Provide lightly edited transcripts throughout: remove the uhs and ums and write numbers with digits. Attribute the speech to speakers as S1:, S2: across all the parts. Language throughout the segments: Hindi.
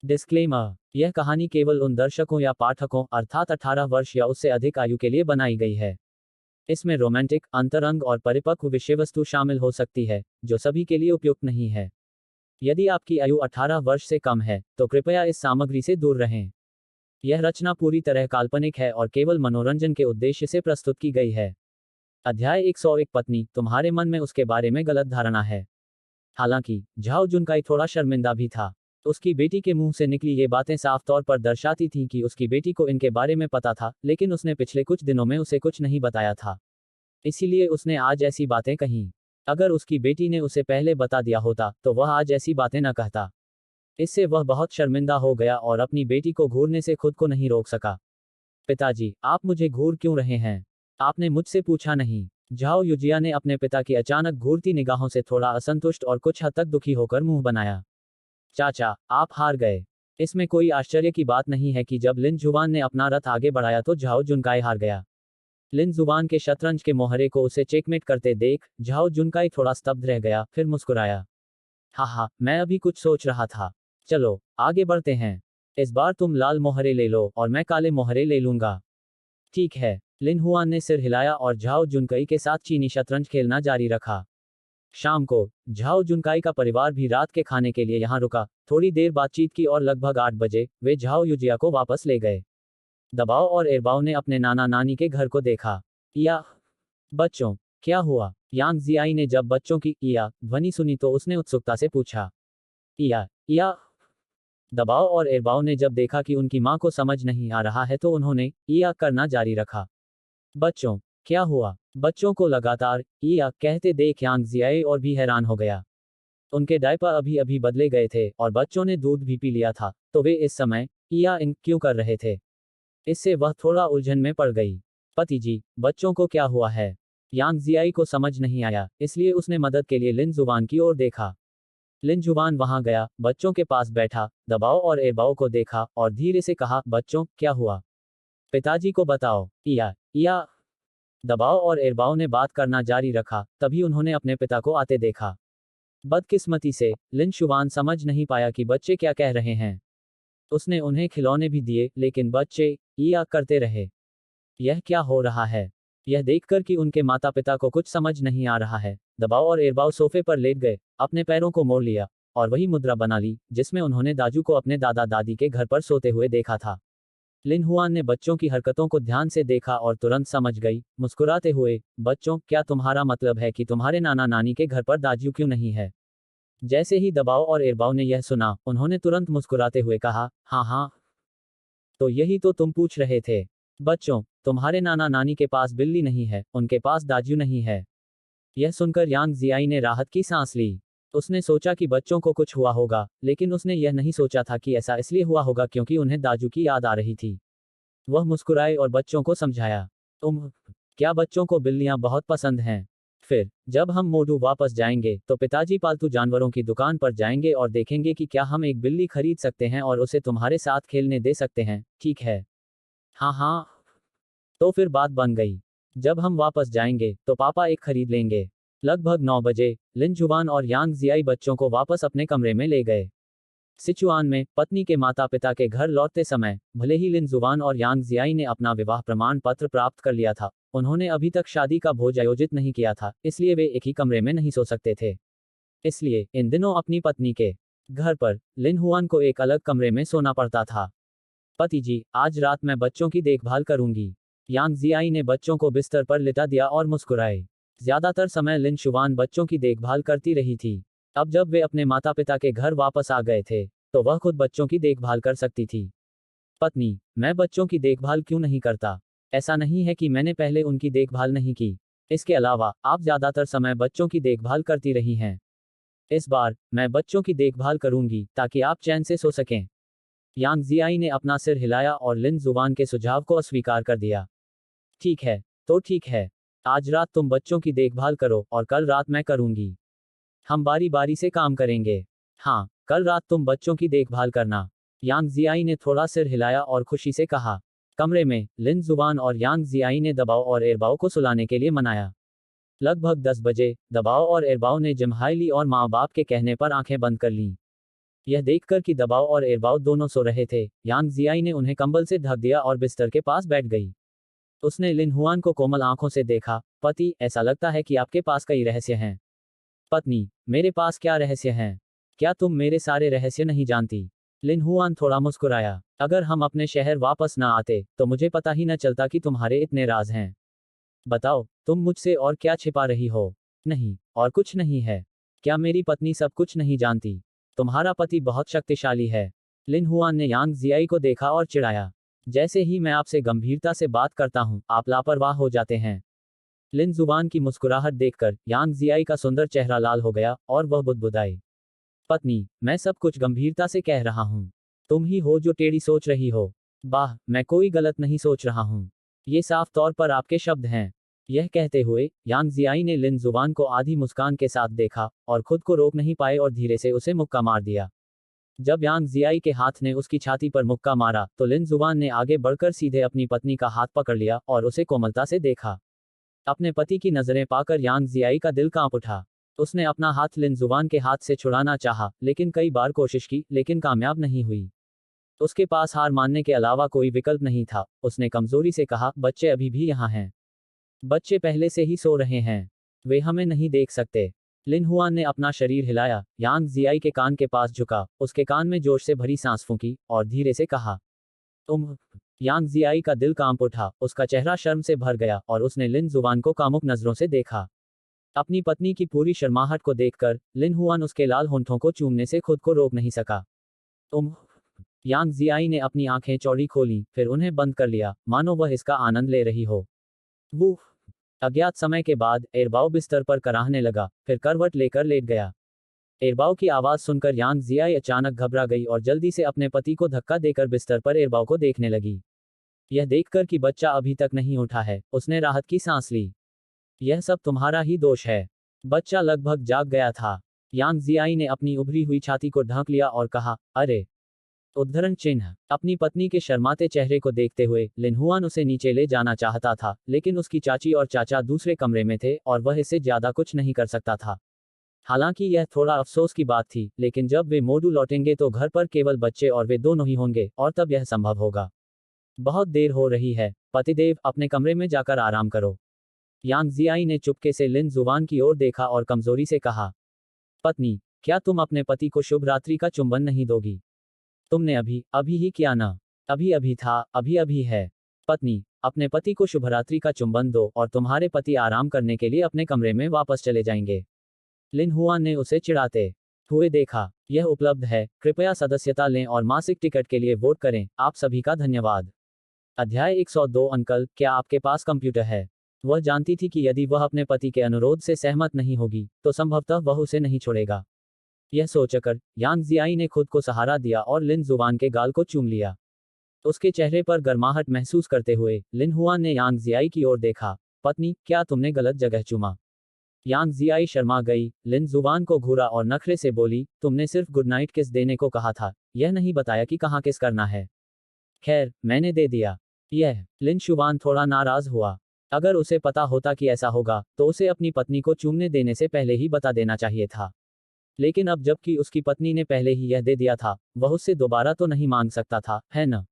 S1: डिस्क्लेमर, यह कहानी केवल उन दर्शकों या पाठकों अर्थात 18 वर्ष या उससे अधिक आयु के लिए बनाई गई है। इसमें रोमांटिक, अंतरंग और परिपक्व विषय वस्तु शामिल हो सकती है, जो सभी के लिए उपयुक्त नहीं है। यदि आपकी आयु 18 वर्ष से कम है, तो कृपया इस सामग्री से दूर रहें। यह रचना पूरी तरह काल्पनिक है और केवल मनोरंजन के उद्देश्य से प्रस्तुत की गई है। अध्याय 101 पत्नी, तुम्हारे मन में उसके बारे में गलत धारणा है। हालांकि झाओ जुनकाई थोड़ा शर्मिंदा भी था। उसकी बेटी के मुंह से निकली ये बातें साफ तौर पर दर्शाती थीं कि उसकी बेटी को इनके बारे में पता था, लेकिन उसने पिछले कुछ दिनों में उसे कुछ नहीं बताया था। इसीलिए उसने आज ऐसी बातें कहीं। अगर उसकी बेटी ने उसे पहले बता दिया होता, तो वह आज ऐसी बातें न कहता। इससे वह बहुत शर्मिंदा हो गया और अपनी बेटी को घूरने से खुद को नहीं रोक सका। पिताजी, आप मुझे घूर क्यों रहे हैं? आपने मुझसे पूछा नहीं। झाओ युजिया ने अपने पिता की अचानक घूरती निगाहों से थोड़ा असंतुष्ट और कुछ हद तक दुखी होकर मुंह बनाया। चाचा, आप हार गए। इसमें कोई आश्चर्य की बात नहीं है कि जब लिन जुवान ने अपना रथ आगे बढ़ाया तो झाओ जुनकाई हार गया। लिन जुवान के शतरंज के मोहरे को उसे चेकमेट करते देख झाओ जुनकाई थोड़ा स्तब्ध रह गया, फिर मुस्कुराया। हाँ, मैं अभी कुछ सोच रहा था। चलो आगे बढ़ते हैं। इस बार तुम लाल मोहरे ले लो और मैं काले मोहरे ले लूंगा। ठीक है। लिन हुआन ने सिर हिलाया और झाओ जुनकाई के साथ चीनी शतरंज खेलना जारी रखा। शाम को झाओ जुनकाई का परिवार भी रात के खाने के लिए यहाँ रुका। थोड़ी देर बातचीत की और लगभग 8 बजे वे झाओ युजिया को वापस ले गए। दबाओ और एरबाओ ने अपने नाना नानी के घर को देखा। या बच्चों, क्या हुआ? यांग जियाई ने जब बच्चों की या ध्वनि सुनी तो उसने उत्सुकता से पूछा। या दबाओ और एरबाओ ने जब देखा कि उनकी मां को समझ नहीं आ रहा है तो उन्होंने या करना जारी रखा। बच्चों, क्या हुआ? बच्चों को लगातार या कहते देख यांग जियाई और भी हैरान हो गया। उनके डायपर अभी अभी बदले गए थे और बच्चों ने दूध भी पी लिया था, तो वे इस समय या इन क्यों कर रहे थे? इससे वह थोड़ा उलझन में पड़ गई। पति जी, बच्चों को क्या हुआ है? यांग जियाई को समझ नहीं आया, इसलिए उसने मदद के लिए लिन जुबान की ओर देखा। लिन जुबान वहां गया, बच्चों के पास बैठा, दबाओ और एरबाओ को देखा और धीरे से कहा, बच्चों, क्या हुआ? पिताजी को बताओ। या दबाओ और एरबाओ ने बात करना जारी रखा, तभी उन्होंने अपने पिता को आते देखा। बदकिस्मती से लिन शुवान समझ नहीं पाया कि बच्चे क्या कह रहे हैं। उसने उन्हें खिलौने भी दिए, लेकिन बच्चे या करते रहे। यह क्या हो रहा है? यह देखकर कि उनके माता पिता को कुछ समझ नहीं आ रहा है, दबाओ और एरबाओ सोफे पर लेट गए, अपने पैरों को मोड़ लिया और वही मुद्रा बना ली जिसमें उन्होंने दाजू को अपने दादा दादी के घर पर सोते हुए देखा था। लिन हुआन ने बच्चों की हरकतों को ध्यान से देखा और तुरंत समझ गई, मुस्कुराते हुए, बच्चों, क्या तुम्हारा मतलब है कि तुम्हारे नाना नानी के घर पर दाजू क्यों नहीं है? जैसे ही दबाओ और एरबाओ ने यह सुना, उन्होंने तुरंत मुस्कुराते हुए कहा, हाँ, तो यही तो तुम पूछ रहे थे। बच्चों, तुम्हारे नाना नानी के पास बिल्ली नहीं है, उनके पास दाजू नहीं है। यह सुनकर यांग जियाई ने राहत की सांस ली। उसने सोचा कि बच्चों को कुछ हुआ होगा, लेकिन उसने यह नहीं सोचा था कि ऐसा इसलिए हुआ होगा क्योंकि उन्हें दाजू की याद आ रही थी। वह मुस्कुराए और बच्चों को समझाया, क्या बच्चों को बिल्लियां बहुत पसंद हैं? फिर जब हम मोडू वापस जाएंगे तो पिताजी पालतू जानवरों की दुकान पर जाएंगे और देखेंगे कि क्या हम एक बिल्ली खरीद सकते हैं और उसे तुम्हारे साथ खेलने दे सकते हैं, ठीक है? हाँ। तो फिर बात बन गई। जब हम वापस जाएंगे तो पापा एक खरीद लेंगे। लगभग 9 बजे लिन जुबान और यांग जियाई बच्चों को वापस अपने कमरे में ले गए। सिचुआन में पत्नी के माता पिता के घर लौटते समय भले ही लिन जुबान और यांग जियाई ने अपना विवाह प्रमाण पत्र प्राप्त कर लिया था, उन्होंने अभी तक शादी का भोज आयोजित नहीं किया था, इसलिए वे एक ही कमरे में नहीं सो सकते थे। इसलिए इन दिनों अपनी पत्नी के घर पर लिन हुआन को एक अलग कमरे में सोना पड़ता था। पति जी, आज रात मैं बच्चों की देखभाल करूंगी। यांग जियाई ने बच्चों को बिस्तर पर लिटा दिया और मुस्कुराए। ज्यादातर समय लिन शुवान बच्चों की देखभाल करती रही थी। अब जब वे अपने माता पिता के घर वापस आ गए थे, तो वह खुद बच्चों की देखभाल कर सकती थी। पत्नी, मैं बच्चों की देखभाल क्यों नहीं करता? ऐसा नहीं है कि मैंने पहले उनकी देखभाल नहीं की। इसके अलावा आप ज्यादातर समय बच्चों की देखभाल करती रही हैं। इस बार मैं बच्चों की देखभाल करूंगी ताकि आप चैन से सो सकें। यांग जियाई ने अपना सिर हिलाया और लिन जुबान के सुझाव को अस्वीकार कर दिया। ठीक है, तो ठीक है। आज रात तुम बच्चों की देखभाल करो और कल रात मैं करूंगी। हम बारी बारी से काम करेंगे। हाँ, कल रात तुम बच्चों की देखभाल करना। यांग जियाई ने थोड़ा सिर हिलाया और खुशी से कहा। कमरे में लिन जुबान और यांग जियाई ने दबाओ और एरबाओ को सुलाने के लिए मनाया। लगभग 10 बजे दबाओ और एरबाओ ने जिम्हाई ली और माँ बाप के कहने पर आंखें बंद कर लीं। यह देखकर कि दबाव और एरबाव दोनों सो रहे थे, यांग जियाई ने उन्हें कंबल से ढक दिया और बिस्तर के पास बैठ गई। उसने लिन हुआन को कोमल आंखों से देखा। पति, ऐसा लगता है कि आपके पास कई रहस्य हैं। पत्नी, मेरे पास क्या रहस्य हैं? क्या तुम मेरे सारे रहस्य नहीं जानती? लिन हुआन थोड़ा मुस्कुराया। अगर हम अपने शहर वापस न आते तो मुझे पता ही न चलता कि तुम्हारे इतने राज हैं। बताओ, तुम मुझसे और क्या छिपा रही हो? नहीं, और कुछ नहीं है। क्या मेरी पत्नी सब कुछ नहीं जानती? तुम्हारा पति बहुत शक्तिशाली है। लिन हुआन ने यांग जियाई को देखा और चिढ़ाया। जैसे ही मैं आपसे गंभीरता से बात करता हूं, आप लापरवाह हो जाते हैं। लिन जुबान की मुस्कुराहट देखकर यांग जियाई का सुंदर चेहरा लाल हो गया और वह बुदबुदाई। पत्नी, मैं सब कुछ गंभीरता से कह रहा हूं। तुम ही हो जो टेढ़ी सोच रही हो। वाह, मैं कोई गलत नहीं सोच रहा हूं। ये साफ तौर पर आपके शब्द हैं। यह कहते हुए यांग जियाई ने लिन जुबान को आधी मुस्कान के साथ देखा और खुद को रोक नहीं पाए और धीरे से उसे मुक्का मार दिया। जब यांग जियाई के हाथ ने उसकी छाती पर मुक्का मारा तो लिन जुबान ने आगे बढ़कर सीधे अपनी पत्नी का हाथ पकड़ लिया और उसे कोमलता से देखा। अपने पति की नजरें पाकर यांग जियाई का दिल कांप उठा। उसने अपना हाथ लिन जुबान के हाथ से छुड़ाना चाहा, लेकिन कई बार कोशिश की, लेकिन कामयाब नहीं हुई। उसके पास हार मानने के अलावा कोई विकल्प नहीं था। उसने कमजोरी से कहा, बच्चे अभी भी यहाँ हैं। बच्चे पहले से ही सो रहे हैं। वे हमें नहीं देख सकते। लिन हुआन ने अपना शरीर हिलाया, यांग जियाई के कान के पास झुका, उसके कान में जोश से भरी सांस फूंकी और धीरे से कहा, तुम। यांग जियाई का दिल कांप उठा, उसका चेहरा शर्म से भर गया और उसने लिन जुबान को कामुक नजरों से देखा। अपनी पत्नी की पूरी शर्माहट को देखकर लिन हुआन उसके लाल होंठों को चूमने से खुद को रोक नहीं सका। तुम। यांग जियाई ने अपनी आंखें चौड़ी खोली, फिर उन्हें बंद कर लिया, मानो वह इसका आनंद ले रही हो। वो अज्ञात समय के बाद एरबाओ बिस्तर पर कराहने लगा, फिर करवट लेकर लेट गया। एरबाओ की आवाज सुनकर यांग जियाई अचानक घबरा गई और जल्दी से अपने पति को धक्का देकर बिस्तर पर एरबाओ को देखने लगी। यह देखकर कि बच्चा अभी तक नहीं उठा है, उसने राहत की सांस ली। यह सब तुम्हारा ही दोष है। बच्चा लगभग जाग गया था। यांग जियाई ने अपनी उभरी हुई छाती को ढक लिया और कहा, अरे। उद्धरण चिन्ह। अपनी पत्नी के शर्माते चेहरे को देखते हुए लिन हुआन उसे नीचे ले जाना चाहता था, लेकिन उसकी चाची और चाचा दूसरे कमरे में थे और वह इससे ज्यादा कुछ नहीं कर सकता था। हालांकि यह थोड़ा अफसोस की बात थी, लेकिन जब वे मोडू लौटेंगे तो घर पर केवल बच्चे और वे दोनों ही होंगे, और तब यह संभव होगा। बहुत देर हो रही है, पतिदेव, अपने कमरे में जाकर आराम करो। यांग जियाई ने चुपके से लिन जुबान की ओर देखा और कमजोरी से कहा, पत्नी, क्या तुम अपने पति को शुभ रात्रि का चुंबन नहीं दोगी? तुमने अभी अभी ही किया ना? अभी अभी था, अभी अभी है। पत्नी, अपने पति को शुभरात्रि का चुंबन दो और तुम्हारे पति आराम करने के लिए अपने कमरे में वापस चले जाएंगे। लिन हुआन ने उसे चिढ़ाते हुए देखा। यह उपलब्ध है, कृपया सदस्यता लें और मासिक टिकट के लिए वोट करें। आप सभी का धन्यवाद। अध्याय 102 अंकल, क्या आपके पास कंप्यूटर है? वह जानती थी कि यदि वह अपने पति के अनुरोध से सहमत नहीं होगी, तो संभवतः वह उसे नहीं छोड़ेगा। यह सोचकर यांग जियाई ने खुद को सहारा दिया और लिन जुबान के गाल को चूम लिया। उसके चेहरे पर गर्माहट महसूस करते हुए लिन हुआन ने यांग जियाई की ओर देखा। पत्नी, क्या तुमने गलत जगह चूमा? यांग जियाई शर्मा गई, लिन जुबान को घूरा और नखरे से बोली, तुमने सिर्फ गुड नाइट किस देने को कहा था, यह नहीं बताया कि कहाँ किस करना है। खैर, मैंने दे दिया। यह। लिन शुबान थोड़ा नाराज हुआ। अगर उसे पता होता कि ऐसा होगा, तो उसे अपनी पत्नी को चूमने देने से पहले ही बता देना चाहिए था। लेकिन अब जबकि उसकी पत्नी ने पहले ही यह दे दिया था, वह उससे दोबारा तो नहीं मांग सकता था, है न?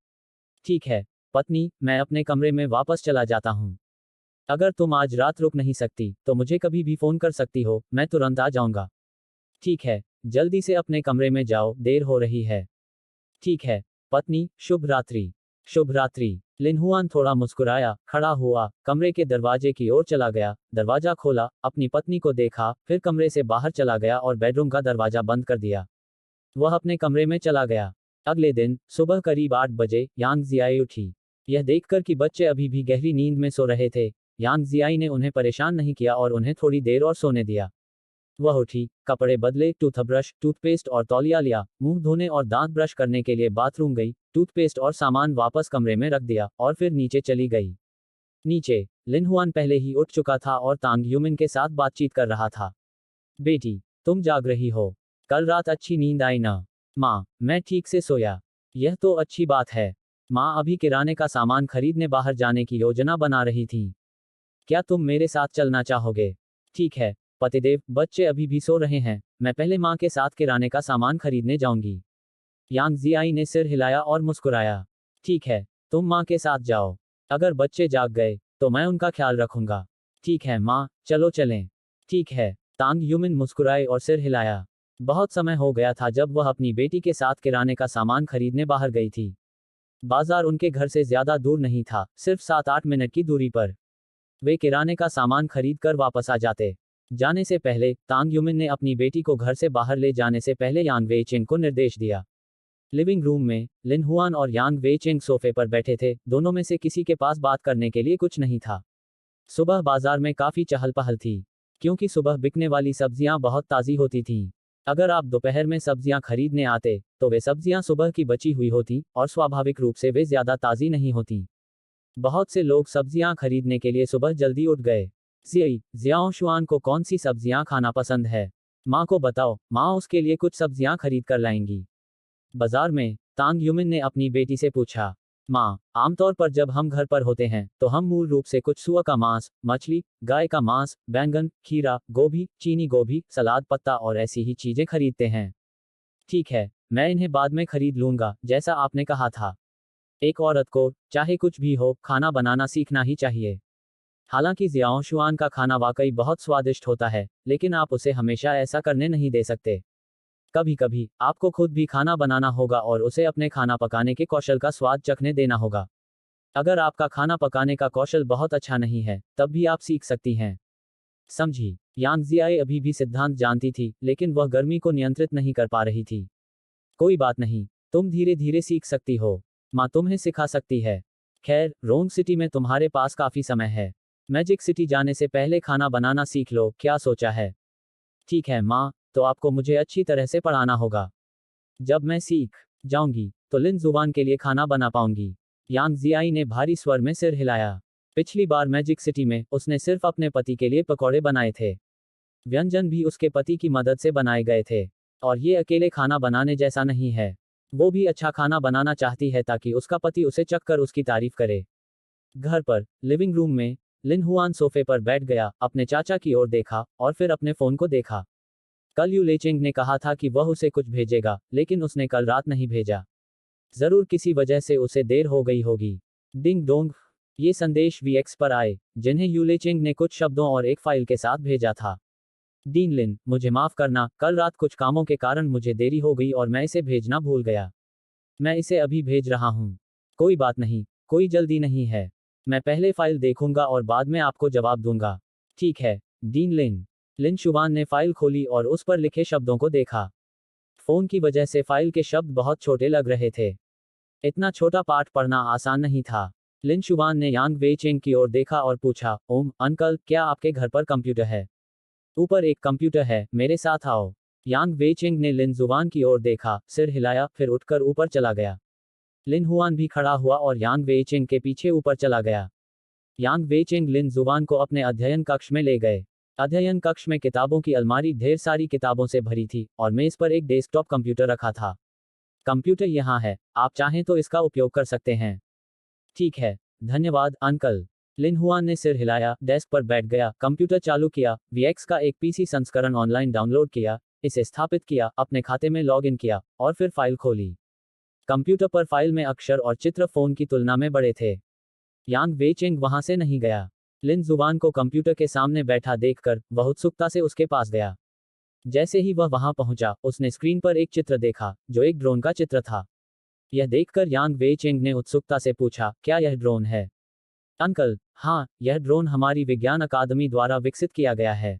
S1: ठीक है, पत्नी, मैं अपने कमरे में वापस चला जाता हूँ। अगर तुम आज रात रुक नहीं सकती, तो मुझे कभी भी फोन कर सकती हो, मैं तुरंत आ जाऊंगा। ठीक है, जल्दी से अपने कमरे में जाओ, देर हो रही है। ठीक है, पत्नी, शुभ रात्रि। शुभ रात्रि। लिन हुआन थोड़ा मुस्कुराया, खड़ा हुआ, कमरे के दरवाजे की ओर चला गया, दरवाजा खोला, अपनी पत्नी को देखा, फिर कमरे से बाहर चला गया और बेडरूम का दरवाजा बंद कर दिया। वह अपने कमरे में चला गया। अगले दिन सुबह करीब 8 बजे यांग जियाई उठी। यह देखकर कि बच्चे अभी भी गहरी नींद में सो रहे थे, यांग जियाई ने उन्हें परेशान नहीं किया और उन्हें थोड़ी देर और सोने दिया। वह उठी, कपड़े बदले, टूथब्रश, टूथपेस्ट और तौलिया लिया, मुंह धोने और दांत ब्रश करने के लिए बाथरूम गई, टूथपेस्ट और सामान वापस कमरे में रख दिया और फिर नीचे चली गई। नीचे लिन हुआन पहले ही उठ चुका था और तांग ह्यूमिन के साथ बातचीत कर रहा था। बेटी, तुम जाग रही हो? कल रात अच्छी नींद आई ना? माँ, मैं ठीक से सोया। यह तो अच्छी बात है। माँ अभी किराने का सामान खरीदने बाहर जाने की योजना बना रही थी। क्या तुम मेरे साथ चलना चाहोगे? ठीक है, पतिदेव, बच्चे अभी भी सो रहे हैं, मैं पहले माँ के साथ किराने का सामान खरीदने जाऊंगी। यांग जियाई ने सिर हिलाया और मुस्कुराया। ठीक है, तुम माँ के साथ जाओ। अगर बच्चे जाग गए तो मैं उनका ख्याल रखूंगा। ठीक है माँ, चलो चलें। ठीक है, तांग यूमिन मुस्कुराए और सिर हिलाया। बहुत समय हो गया था जब वह अपनी बेटी के साथ किराने का सामान खरीदने बाहर गई थी। बाजार उनके घर से ज्यादा दूर नहीं था, सिर्फ 7-8 मिनट की दूरी पर। वे किराने का सामान खरीद कर वापस आ जाते। जाने से पहले तांग युमिन ने अपनी बेटी को घर से बाहर ले जाने से पहले यांग वेई चिंग को निर्देश दिया। लिविंग रूम में लिन हुआन और यांग वेई चिंग सोफे पर बैठे थे, दोनों में से किसी के पास बात करने के लिए कुछ नहीं था। सुबह बाजार में काफी चहल पहल थी, क्योंकि सुबह बिकने वाली सब्जियां बहुत ताज़ी होती थीं। अगर आप दोपहर में सब्जियां खरीदने आते तो वे सब्जियां सुबह की बची हुई होती और स्वाभाविक रूप से वे ज्यादा ताज़ी नहीं होती। बहुत से लोग सब्जियां खरीदने के लिए सुबह जल्दी उठ गए। जियाओ शुआन को कौन सी सब्जियां खाना पसंद है? माँ को बताओ, माँ उसके लिए कुछ सब्जियां खरीद कर लाएंगी। बाजार में तांग युमिन ने अपनी बेटी से पूछा। माँ, आमतौर पर जब हम घर पर होते हैं तो हम मूल रूप से कुछ सुअर का मांस, मछली, गाय का मांस, बैंगन, खीरा, गोभी, चीनी गोभी, सलाद पत्ता और ऐसी ही चीजें खरीदते हैं। ठीक है, मैं इन्हें बाद में खरीद लूंगा, जैसा आपने कहा था। एक औरत को, चाहे कुछ भी हो, खाना बनाना सीखना ही चाहिए। हालांकि जियाओ शुआन का खाना वाकई बहुत स्वादिष्ट होता है, लेकिन आप उसे हमेशा ऐसा करने नहीं दे सकते। कभी कभी आपको खुद भी खाना बनाना होगा और उसे अपने खाना पकाने के कौशल का स्वाद चखने देना होगा। अगर आपका खाना पकाने का कौशल बहुत अच्छा नहीं है, तब भी आप सीख सकती हैं। समझी? यांग जियाए अभी भी सिद्धांत जानती थी, लेकिन वह गर्मी को नियंत्रित नहीं कर पा रही थी। कोई बात नहीं, तुम धीरे धीरे सीख सकती हो। माँ तुम्हें सिखा सकती है। खैर, रोंग सिटी में तुम्हारे पास काफी समय है। मैजिक सिटी जाने से पहले खाना बनाना सीख लो, क्या सोचा है? ठीक है माँ, तो आपको मुझे अच्छी तरह से पढ़ाना होगा। जब मैं सीख जाऊंगी तो लिन जुबान के लिए खाना बना पाऊंगी। यांग जियाई ने भारी स्वर में सिर हिलाया। पिछली बार मैजिक सिटी में उसने सिर्फ अपने पति के लिए पकौड़े बनाए थे। व्यंजन भी उसके पति की मदद से बनाए गए थे। और ये अकेले खाना बनाने जैसा नहीं है। वो भी अच्छा खाना बनाना चाहती है ताकि उसका पति उसे चखकर उसकी तारीफ करे। घर पर लिविंग रूम में लिन हुआन सोफे पर बैठ गया, अपने चाचा की ओर देखा और फिर अपने फोन को देखा। कल यू लेचिंग ने कहा था कि वह उसे कुछ भेजेगा, लेकिन उसने कल रात नहीं भेजा। जरूर किसी वजह से उसे देर हो गई होगी। डिंग डोंग, ये संदेश वीएक्स पर आए, जिन्हें यू लेचिंग ने कुछ शब्दों और एक फाइल के साथ भेजा था। डीन लिन, मुझे माफ करना, कल रात कुछ कामों के कारण मुझे देरी हो गई और मैं इसे भेजना भूल गया। मैं इसे अभी भेज रहा हूँ। कोई बात नहीं, कोई जल्दी नहीं है। मैं पहले फाइल देखूंगा और बाद में आपको जवाब दूंगा। ठीक है, डीन लिन। लिन शुबान ने फाइल खोली और उस पर लिखे शब्दों को देखा। फोन की वजह से फाइल के शब्द बहुत छोटे लग रहे थे। इतना छोटा पाठ पढ़ना आसान नहीं था। लिन शुबान ने यांग वेई चेंग की ओर देखा और पूछा, ओम अंकल, क्या आपके घर पर कंप्यूटर है? ऊपर एक कंप्यूटर है, मेरे साथ आओ। यांग वेई चेंग ने लिन जुबान की ओर देखा, सिर हिलाया, फिर उठकर ऊपर चला गया। लिन हुआन भी खड़ा हुआ और यांग वेई चेंग के पीछे ऊपर चला गया। यांग वेई चेंग लिन जुबान को अपने अध्ययन कक्ष में ले गए। अध्ययन कक्ष में किताबों की अलमारी ढेर सारी किताबों से भरी थी और मेज पर एक डेस्कटॉप कंप्यूटर रखा था। कंप्यूटर यहाँ है, आप चाहें तो इसका उपयोग कर सकते हैं। ठीक है, धन्यवाद अंकल। लिन हुआन ने सिर हिलाया, डेस्क पर बैठ गया, कंप्यूटर चालू किया, वीएक्स का एक पीसी संस्करण ऑनलाइन डाउनलोड किया, इसे स्थापित किया, अपने खाते में लॉग इन किया और फिर फाइल खोली। कंप्यूटर पर फाइल में अक्षर और चित्र फोन की तुलना में बड़े थे। यांग वेई चेंग वहां से नहीं गया। लिन जुबान को कंप्यूटर के सामने बैठा देखकर वह उत्सुकता से उसके पास गया। जैसे ही वह वहां पहुंचा, उसने स्क्रीन पर एक चित्र देखा, जो एक ड्रोन का चित्र था। यह देखकर यांग वेई चेंग ने उत्सुकता से पूछा, क्या यह ड्रोन है? अंकल, हाँ, यह ड्रोन हमारी विज्ञान अकादमी द्वारा विकसित किया गया है।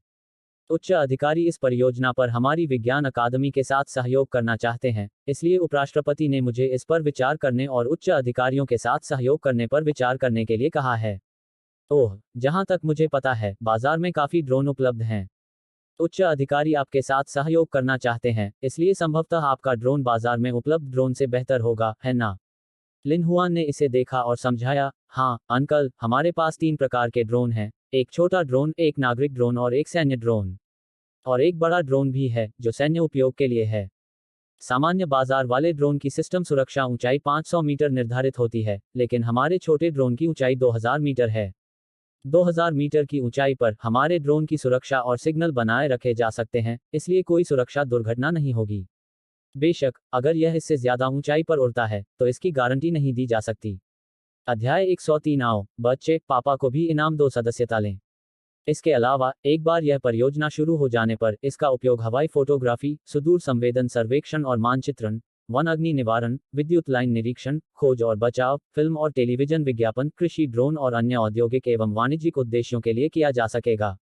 S1: उच्च अधिकारी इस परियोजना पर हमारी विज्ञान अकादमी के साथ सहयोग करना चाहते हैं, इसलिए उपराष्ट्रपति ने मुझे इस पर विचार करने और उच्च अधिकारियों के साथ सहयोग करने पर विचार करने के लिए कहा है। ओह, जहां तक मुझे पता है, बाजार में काफी ड्रोन उपलब्ध हैं। उच्च अधिकारी आपके साथ सहयोग करना चाहते हैं, इसलिए संभवतः आपका ड्रोन बाजार में उपलब्ध ड्रोन से बेहतर होगा, है ना? लिन हुआन ने इसे देखा और समझाया, हाँ अंकल, हमारे पास 3 प्रकार के ड्रोन हैं, एक छोटा ड्रोन, एक नागरिक ड्रोन और एक सैन्य ड्रोन। और एक बड़ा ड्रोन भी है, जो सैन्य उपयोग के लिए है। सामान्य बाजार वाले ड्रोन की सिस्टम सुरक्षा ऊंचाई 500 मीटर निर्धारित होती है, लेकिन हमारे छोटे ड्रोन की ऊंचाई 2000 मीटर है। 2000 मीटर की ऊंचाई पर हमारे ड्रोन की सुरक्षा और सिग्नल बनाए रखे जा सकते हैं, इसलिए कोई सुरक्षा दुर्घटना नहीं होगी। बेशक अगर यह इससे ज्यादा ऊंचाई पर उड़ता है तो इसकी गारंटी नहीं दी जा सकती। अध्याय 103। आओ बच्चे, पापा को भी इनाम दो, सदस्यता लें। इसके अलावा एक बार यह परियोजना शुरू हो जाने पर इसका उपयोग हवाई फोटोग्राफी, सुदूर संवेदन सर्वेक्षण और मानचित्रण, वन अग्नि निवारण, विद्युत लाइन निरीक्षण, खोज और बचाव, फिल्म और टेलीविजन विज्ञापन, कृषि ड्रोन और अन्य औद्योगिक एवं वाणिज्यिक उद्देश्यों के लिए किया जा सकेगा।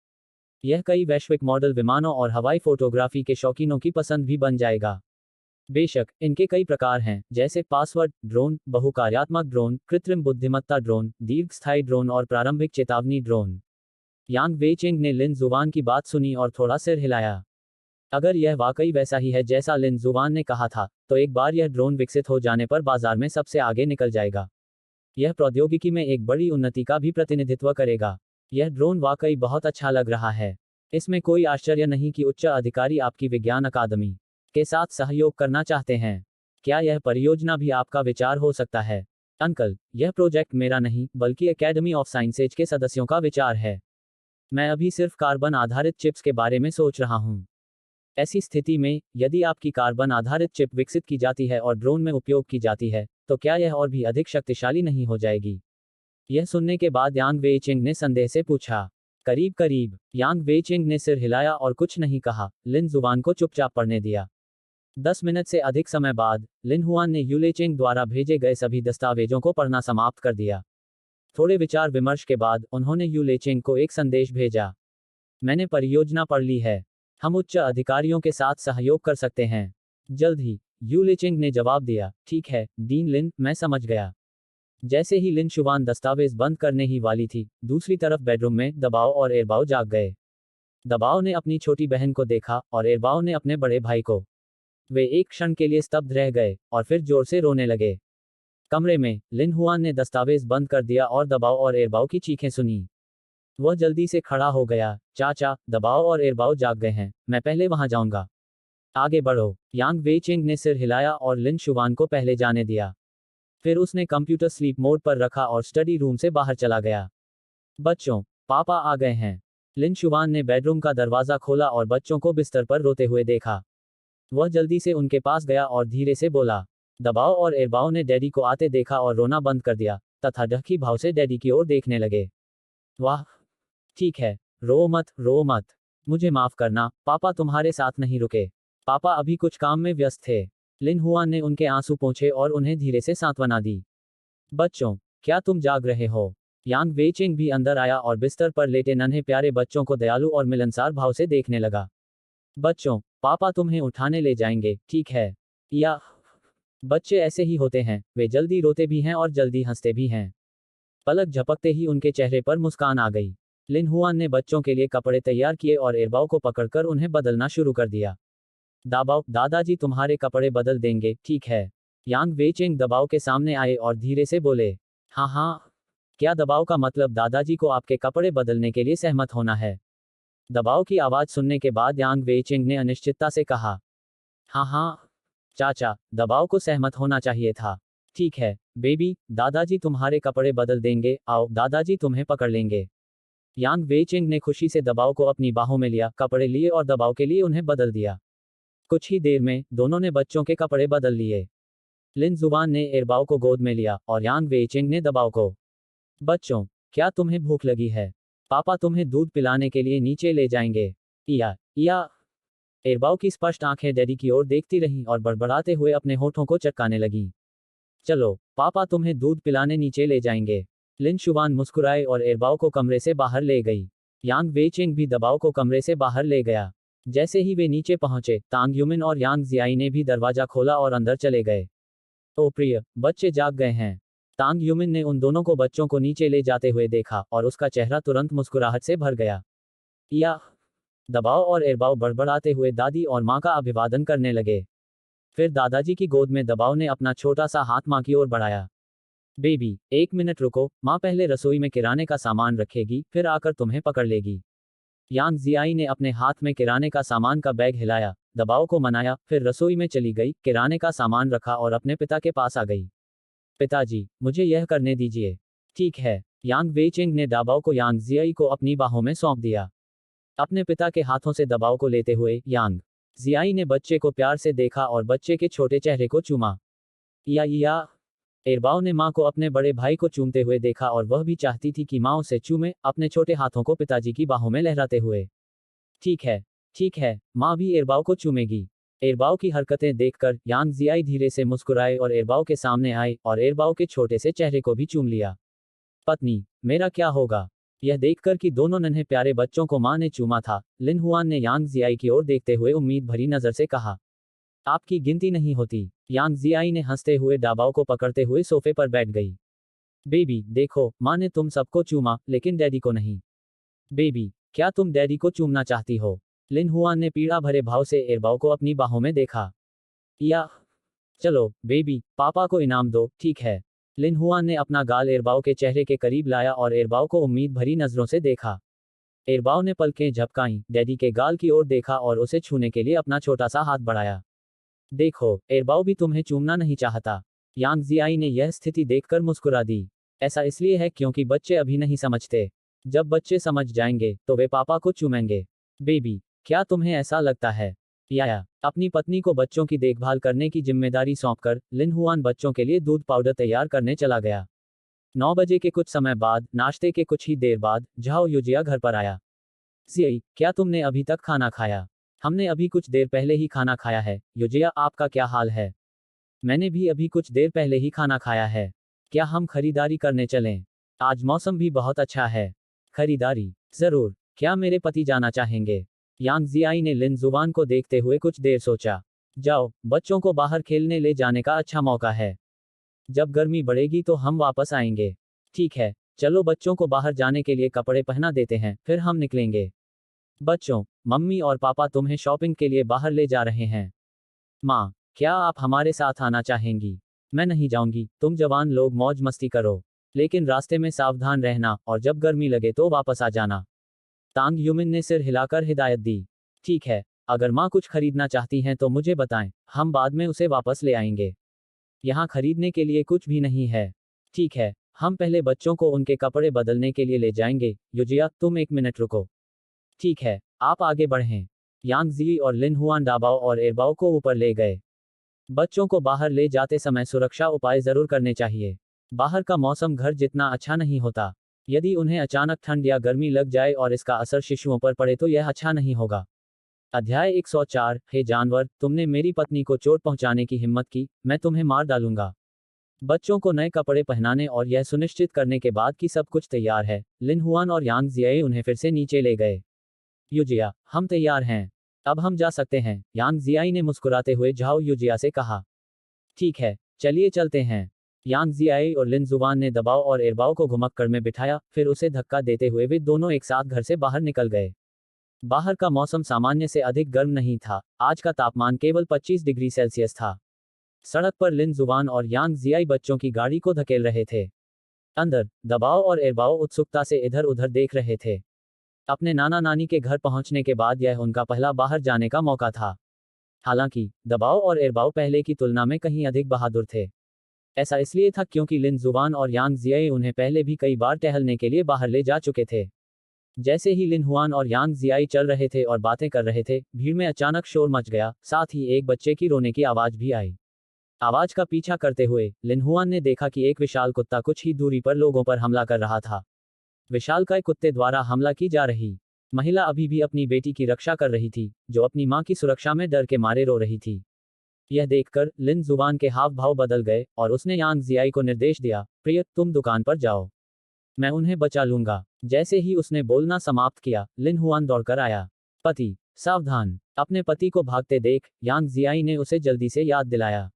S1: यह कई वैश्विक मॉडल विमानों और हवाई फोटोग्राफी के शौकीनों की पसंद भी बन जाएगा। बेशक इनके कई प्रकार हैं, जैसे पासवर्ड ड्रोन, बहुकार्यात्मक ड्रोन, कृत्रिम बुद्धिमत्ता ड्रोन, दीर्घस्थायी ड्रोन और प्रारंभिक चेतावनी ड्रोन। यांग वेइचिंग ने लिन जुवान की बात सुनी और थोड़ा सिर हिलाया। अगर यह वाकई वैसा ही है जैसा लिन जुवान ने कहा था, तो एक बार यह ड्रोन विकसित हो जाने पर बाजार में सबसे आगे निकल जाएगा। यह प्रौद्योगिकी में एक बड़ी उन्नति का भी प्रतिनिधित्व करेगा। यह ड्रोन वाकई बहुत अच्छा लग रहा है। इसमें कोई आश्चर्य नहीं कि उच्च अधिकारी आपकी विज्ञान अकादमी के साथ सहयोग करना चाहते हैं। क्या यह परियोजना भी आपका विचार हो सकता है? अंकल, यह प्रोजेक्ट मेरा नहीं बल्कि एकेडमी ऑफ साइंसेज के सदस्यों का विचार है। मैं अभी सिर्फ कार्बन आधारित चिप्स के बारे में सोच रहा हूँ। ऐसी स्थिति में यदि आपकी कार्बन आधारित चिप विकसित की जाती है और ड्रोन में उपयोग की जाती है, तो क्या यह और भी अधिक शक्तिशाली नहीं हो जाएगी? यह सुनने के बाद यांग वेइचिंग ने संदेह से पूछा। करीब करीब। यांग वेइचिंग ने सिर हिलाया और कुछ नहीं कहा। लिन जुवान को चुपचाप पढ़ने दिया। 10 मिनट से अधिक समय बाद लिन हुआन ने यूलेचिंग द्वारा भेजे गए सभी दस्तावेजों को पढ़ना समाप्त कर दिया। थोड़े विचार विमर्श के बाद उन्होंने यूलेचिंग को एक संदेश भेजा। मैंने परियोजना पढ़ ली है। हम उच्च अधिकारियों के साथ सहयोग कर सकते हैं जल्द ही। यूलेचिंग ने जवाब दिया। ठीक है डीन लिन, मैं समझ गया। जैसे ही लिन शुवान दस्तावेज बंद करने ही वाली थी, दूसरी तरफ बेडरूम में दबाव और एरबाओ जाग गए। दबाव ने अपनी छोटी बहन को देखा और एरबाओ ने अपने बड़े भाई को। वे एक क्षण के लिए स्तब्ध रह गए और फिर जोर से रोने लगे। कमरे में लिन हुआन ने दस्तावेज बंद कर दिया और दबाव और एरबाओ की चीखें सुनी। वह जल्दी से खड़ा हो गया। चाचा, दबाव और एरबाओ जाग गए हैं, मैं पहले वहां जाऊंगा। आगे बढ़ो। यांग वेइचिंग ने सिर हिलाया और लिन शुवान को पहले जाने दिया। फिर उसने कंप्यूटर स्लीप मोड पर रखा और स्टडी रूम से बाहर चला गया। बच्चों, पापा आ गए हैं। लिन शुवान ने बेडरूम का दरवाजा खोला और बच्चों को बिस्तर पर रोते हुए देखा। वह जल्दी से उनके पास गया और धीरे से बोला। दबाव और एरबाओ ने डैडी को आते देखा और रोना बंद कर दिया तथा ढकी भाव से डैडी की ओर देखने लगे। वाह, ठीक है, रो मत, रो मत। मुझे माफ करना, पापा तुम्हारे साथ नहीं रुके। पापा अभी कुछ काम में व्यस्त थे। लिन हुआन ने उनके आंसू पोंछे और उन्हें धीरे से सांत्वना दी। बच्चों, क्या तुम जाग रहे हो? यांग वेइचिंग भी अंदर आया और बिस्तर पर लेटे नन्हे प्यारे बच्चों को दयालु और मिलनसार भाव से देखने लगा। बच्चों, पापा तुम्हें उठाने ले जाएंगे, ठीक है? या बच्चे ऐसे ही होते हैं, वे जल्दी रोते भी हैं और जल्दी हंसते भी हैं। पलक झपकते ही उनके चेहरे पर मुस्कान आ गई। लिन हुआन ने बच्चों के लिए कपड़े तैयार किए और एरबाओ को पकड़कर उन्हें बदलना शुरू कर दिया। दबाव, दादाजी तुम्हारे कपड़े बदल देंगे, ठीक है? यांग वेइचिंग दबाव के सामने आए और धीरे से बोले। हाँ हाँ। क्या दबाव का मतलब दादाजी को आपके कपड़े बदलने के लिए सहमत होना है? दबाव की आवाज सुनने के बाद यांग वेइचिंग ने अनिश्चितता से कहा। हाँ हाँ चाचा, दबाव को सहमत होना चाहिए था। ठीक है बेबी, दादाजी तुम्हारे कपड़े बदल देंगे, आओ दादाजी तुम्हें पकड़ लेंगे। यांग वेइचिंग ने खुशी से दबाव को अपनी बाहों में लिया, कपड़े लिए और दबाव के लिए उन्हें बदल दिया। कुछ ही देर में दोनों ने बच्चों के कपड़े बदल लिए। लिन जुबान ने एरबाओ को गोद में लिया और यांग वेइचिंग ने दबाव को। बच्चों, क्या तुम्हें भूख लगी है? पापा तुम्हें दूध पिलाने के लिए नीचे ले जाएंगे। या एरबाओ की स्पष्ट आंखें डैडी की ओर देखती रहीं और बड़बड़ाते हुए अपने होठों को चटकाने लगीं। चलो, पापा तुम्हें दूध पिलाने नीचे ले जाएंगे। लिन शुवान मुस्कुराए और एरबाओ को कमरे से बाहर ले गई। यांग वेइचिंग भी दबाव को कमरे से बाहर ले गया। जैसे ही वे नीचे पहुंचे, तांग युमिन और यांग जियाई ने भी दरवाजा खोला और अंदर चले गए। ओ प्रिय, बच्चे जाग गए हैं। तांग युमिन ने उन दोनों को बच्चों को नीचे ले जाते हुए देखा और उसका चेहरा तुरंत मुस्कुराहट से भर गया। या दबाव और एरबाओ बड़बड़ाते हुए दादी और माँ का अभिवादन करने लगे। फिर दादाजी की गोद में दबाव ने अपना छोटा सा हाथ माँ की ओर बढ़ाया। बेबी, 1 मिनट रुको, माँ पहले रसोई में किराने का सामान रखेगी, फिर आकर तुम्हें पकड़ लेगी। यांग जियाई ने अपने हाथ में किराने का सामान का बैग हिलाया, दबाव को मनाया, फिर रसोई में चली गई, किराने का सामान रखा और अपने पिता के पास आ गई। पिताजी, मुझे यह करने दीजिए। ठीक है। यांग वेइचिंग ने दबाव को यांग जियाई को अपनी बाहों में सौंप दिया। अपने पिता के हाथों से दबाव को लेते हुए, यांग जियाई ने बच्चे को प्यार से देखा और बच्चे के छोटे चेहरे को चूमा। या एरबाओ ने माँ को अपने बड़े भाई को चूमते हुए देखा और वह भी चाहती थी कि माँ उसे चूमे, अपने छोटे हाथों को पिताजी की बाहों में लहराते हुए। ठीक है, ठीक है, माँ भी एरबाओ को चूमेगी। एरबाओ की हरकतें देखकर यांग जियाई धीरे से मुस्कुराए और एरबाओ के सामने आए और एरबाओ के छोटे से चेहरे को भी चूम लिया। पत्नी, मेरा क्या होगा? यह देखकर कि दोनों नन्हे प्यारे बच्चों को माँ ने चूमा था, लिन हुआन ने यांग जियाई की ओर देखते हुए उम्मीद भरी नजर से कहा, आपकी गिनती नहीं होती। यांग जियाई ने हंसते हुए डाबाओ को पकड़ते हुए सोफे पर बैठ गई। बेबी, देखो, माँ ने तुम सबको चूमा, लेकिन डैडी को नहीं। बेबी, क्या तुम डैडी को चूमना चाहती हो? लिन हुआन ने पीड़ा भरे भाव से एरबाओ को अपनी बाहों में देखा। या चलो, बेबी, पापा को इनाम दो, ठीक है। लिन हुआन ने अपना गाल एरबाओ के चेहरे के करीब लाया और एरबाओ को उम्मीद भरी नजरों से देखा। एरबाओ ने पलकें झपकाईं, डैडी के गाल की ओर देखा और उसे छूने के लिए अपना छोटा सा हाथ बढ़ाया। देखो, एरबाओ भी तुम्हें चूमना नहीं चाहता। यांग जियाई ने यह स्थिति देखकर मुस्कुरा दी। ऐसा इसलिए है क्योंकि बच्चे अभी नहीं समझते। जब बच्चे समझ जाएंगे तो वे पापा को चूमेंगे। बेबी, क्या तुम्हें ऐसा लगता है? या अपनी पत्नी को बच्चों की देखभाल करने की जिम्मेदारी सौंपकर लिन हुआन बच्चों के लिए दूध पाउडर तैयार करने चला गया। 9 बजे के कुछ समय बाद, नाश्ते के कुछ ही देर बाद, झाओ युजिया घर पर आया। जियाई, क्या तुमने अभी तक खाना खाया? हमने अभी कुछ देर पहले ही खाना खाया है। युजिया, आपका क्या हाल है? मैंने भी अभी कुछ देर पहले ही खाना खाया है। क्या हम खरीदारी करने चलें? आज मौसम भी बहुत अच्छा है। खरीदारी? जरूर। क्या मेरे पति जाना चाहेंगे? यांग जियाई ने लिन जुबान को देखते हुए कुछ देर सोचा। जाओ, बच्चों को बाहर खेलने ले जाने का अच्छा मौका है। जब गर्मी बढ़ेगी तो हम वापस आएंगे। ठीक है, चलो बच्चों को बाहर जाने के लिए कपड़े पहना देते हैं, फिर हम निकलेंगे। बच्चों, मम्मी और पापा तुम्हें शॉपिंग के लिए बाहर ले जा रहे हैं। माँ, क्या आप हमारे साथ आना चाहेंगी? मैं नहीं जाऊंगी, तुम जवान लोग मौज मस्ती करो। लेकिन रास्ते में सावधान रहना और जब गर्मी लगे तो वापस आ जाना। तांग युमिन ने सिर हिलाकर हिदायत दी। ठीक है, अगर माँ कुछ खरीदना चाहती हैं तो मुझे बताएं, हम बाद में उसे वापस ले आएंगे। यहाँ खरीदने के लिए कुछ भी नहीं है। ठीक है, हम पहले बच्चों को उनके कपड़े बदलने के लिए ले जाएंगे। युजिया, तुम 1 मिनट रुको। ठीक है, आप आगे बढ़ें। यांग जी और लिन हुआन डाबाओ और एरबाओ को ऊपर ले गए। बच्चों को बाहर ले जाते समय सुरक्षा उपाय जरूर करने चाहिए। बाहर का मौसम घर जितना अच्छा नहीं होता। यदि उन्हें अचानक ठंड या गर्मी लग जाए और इसका असर शिशुओं पर पड़े तो यह अच्छा नहीं होगा। अध्याय 104। हे जानवर, तुमने मेरी पत्नी को चोट पहुंचाने की हिम्मत की, मैं तुम्हें मार डालूंगा। बच्चों को नए कपड़े पहनाने और यह सुनिश्चित करने के बाद कि सब कुछ तैयार है, लिन हुआन और यांग जियाई उन्हें फिर से नीचे ले गए। युजिया, हम तैयार हैं। अब हम जा सकते हैं, यांग जियाई ने मुस्कुराते हुए झाओ युजिया से कहा। ठीक है, चलिए चलते हैं। यांग जियाई और लिन जुबान ने दबाव और एरबाओ को घुमक्कड़ में बिठाया, फिर उसे धक्का देते हुए वे दोनों एक साथ घर से बाहर निकल गए। बाहर का मौसम सामान्य से अधिक गर्म नहीं था, आज का तापमान केवल 25 डिग्री सेल्सियस था। सड़क पर लिन जुबान और यांग जियाई बच्चों की गाड़ी को धकेल रहे थे। अंदर, दबाव और एरबाओ उत्सुकता से इधर उधर देख रहे थे। अपने नाना नानी के घर पहुंचने के बाद यह उनका पहला बाहर जाने का मौका था। हालांकि, दबाव और एरबाओ पहले की तुलना में कहीं अधिक बहादुर थे। ऐसा इसलिए था क्योंकि लिन जुबान और यांग जियाई उन्हें पहले भी कई बार टहलने के लिए बाहर ले जा चुके थे। जैसे ही लिन हुआन और यांग जियाई चल रहे थे और बातें कर रहे थे, भीड़ में अचानक शोर मच गया, साथ ही एक बच्चे की रोने की आवाज भी आई। आवाज का पीछा करते हुए, लिन हुआन ने देखा कि एक विशाल कुत्ता कुछ ही दूरी पर लोगों पर हमला कर रहा था। विशालकाय कुत्ते द्वारा हमला की जा रही महिला अभी भी अपनी बेटी की रक्षा कर रही थी, जो अपनी मां की सुरक्षा में डर के मारे रो रही थी। यह देखकर लिन जुबान के हाव भाव बदल गए और उसने यांग जियाई को निर्देश दिया, प्रिय, तुम दुकान पर जाओ, मैं उन्हें बचा लूंगा। जैसे ही उसने बोलना समाप्त किया, लिन हुआन दौड़कर आया। पति, सावधान। अपने पति को भागते देख यांग जियाई ने उसे जल्दी से याद दिलाया।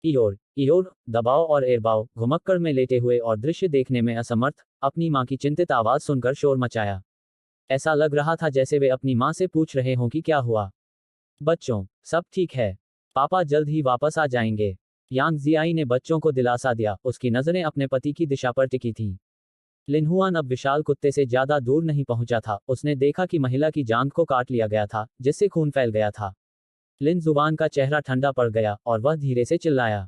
S1: इयोर, दबाव और एरबाओ घुमक्कड़ में लेटे हुए और दृश्य देखने में असमर्थ, अपनी मां की चिंतित आवाज सुनकर शोर मचाया। ऐसा लग रहा था जैसे वे अपनी मां से पूछ रहे हों कि क्या हुआ। बच्चों, सब ठीक है, पापा जल्द ही वापस आ जाएंगे। यांग जियाई ने बच्चों को दिलासा दिया, उसकी नजरें अपने पति की दिशा पर टिकी थीं। लिन हुआन अब विशाल कुत्ते से ज्यादा दूर नहीं पहुंचा था, उसने देखा कि महिला की जांघ को काट लिया गया था, जिससे खून फैल गया था। लिन जुबान का चेहरा ठंडा पड़ गया और वह धीरे से चिल्लाया,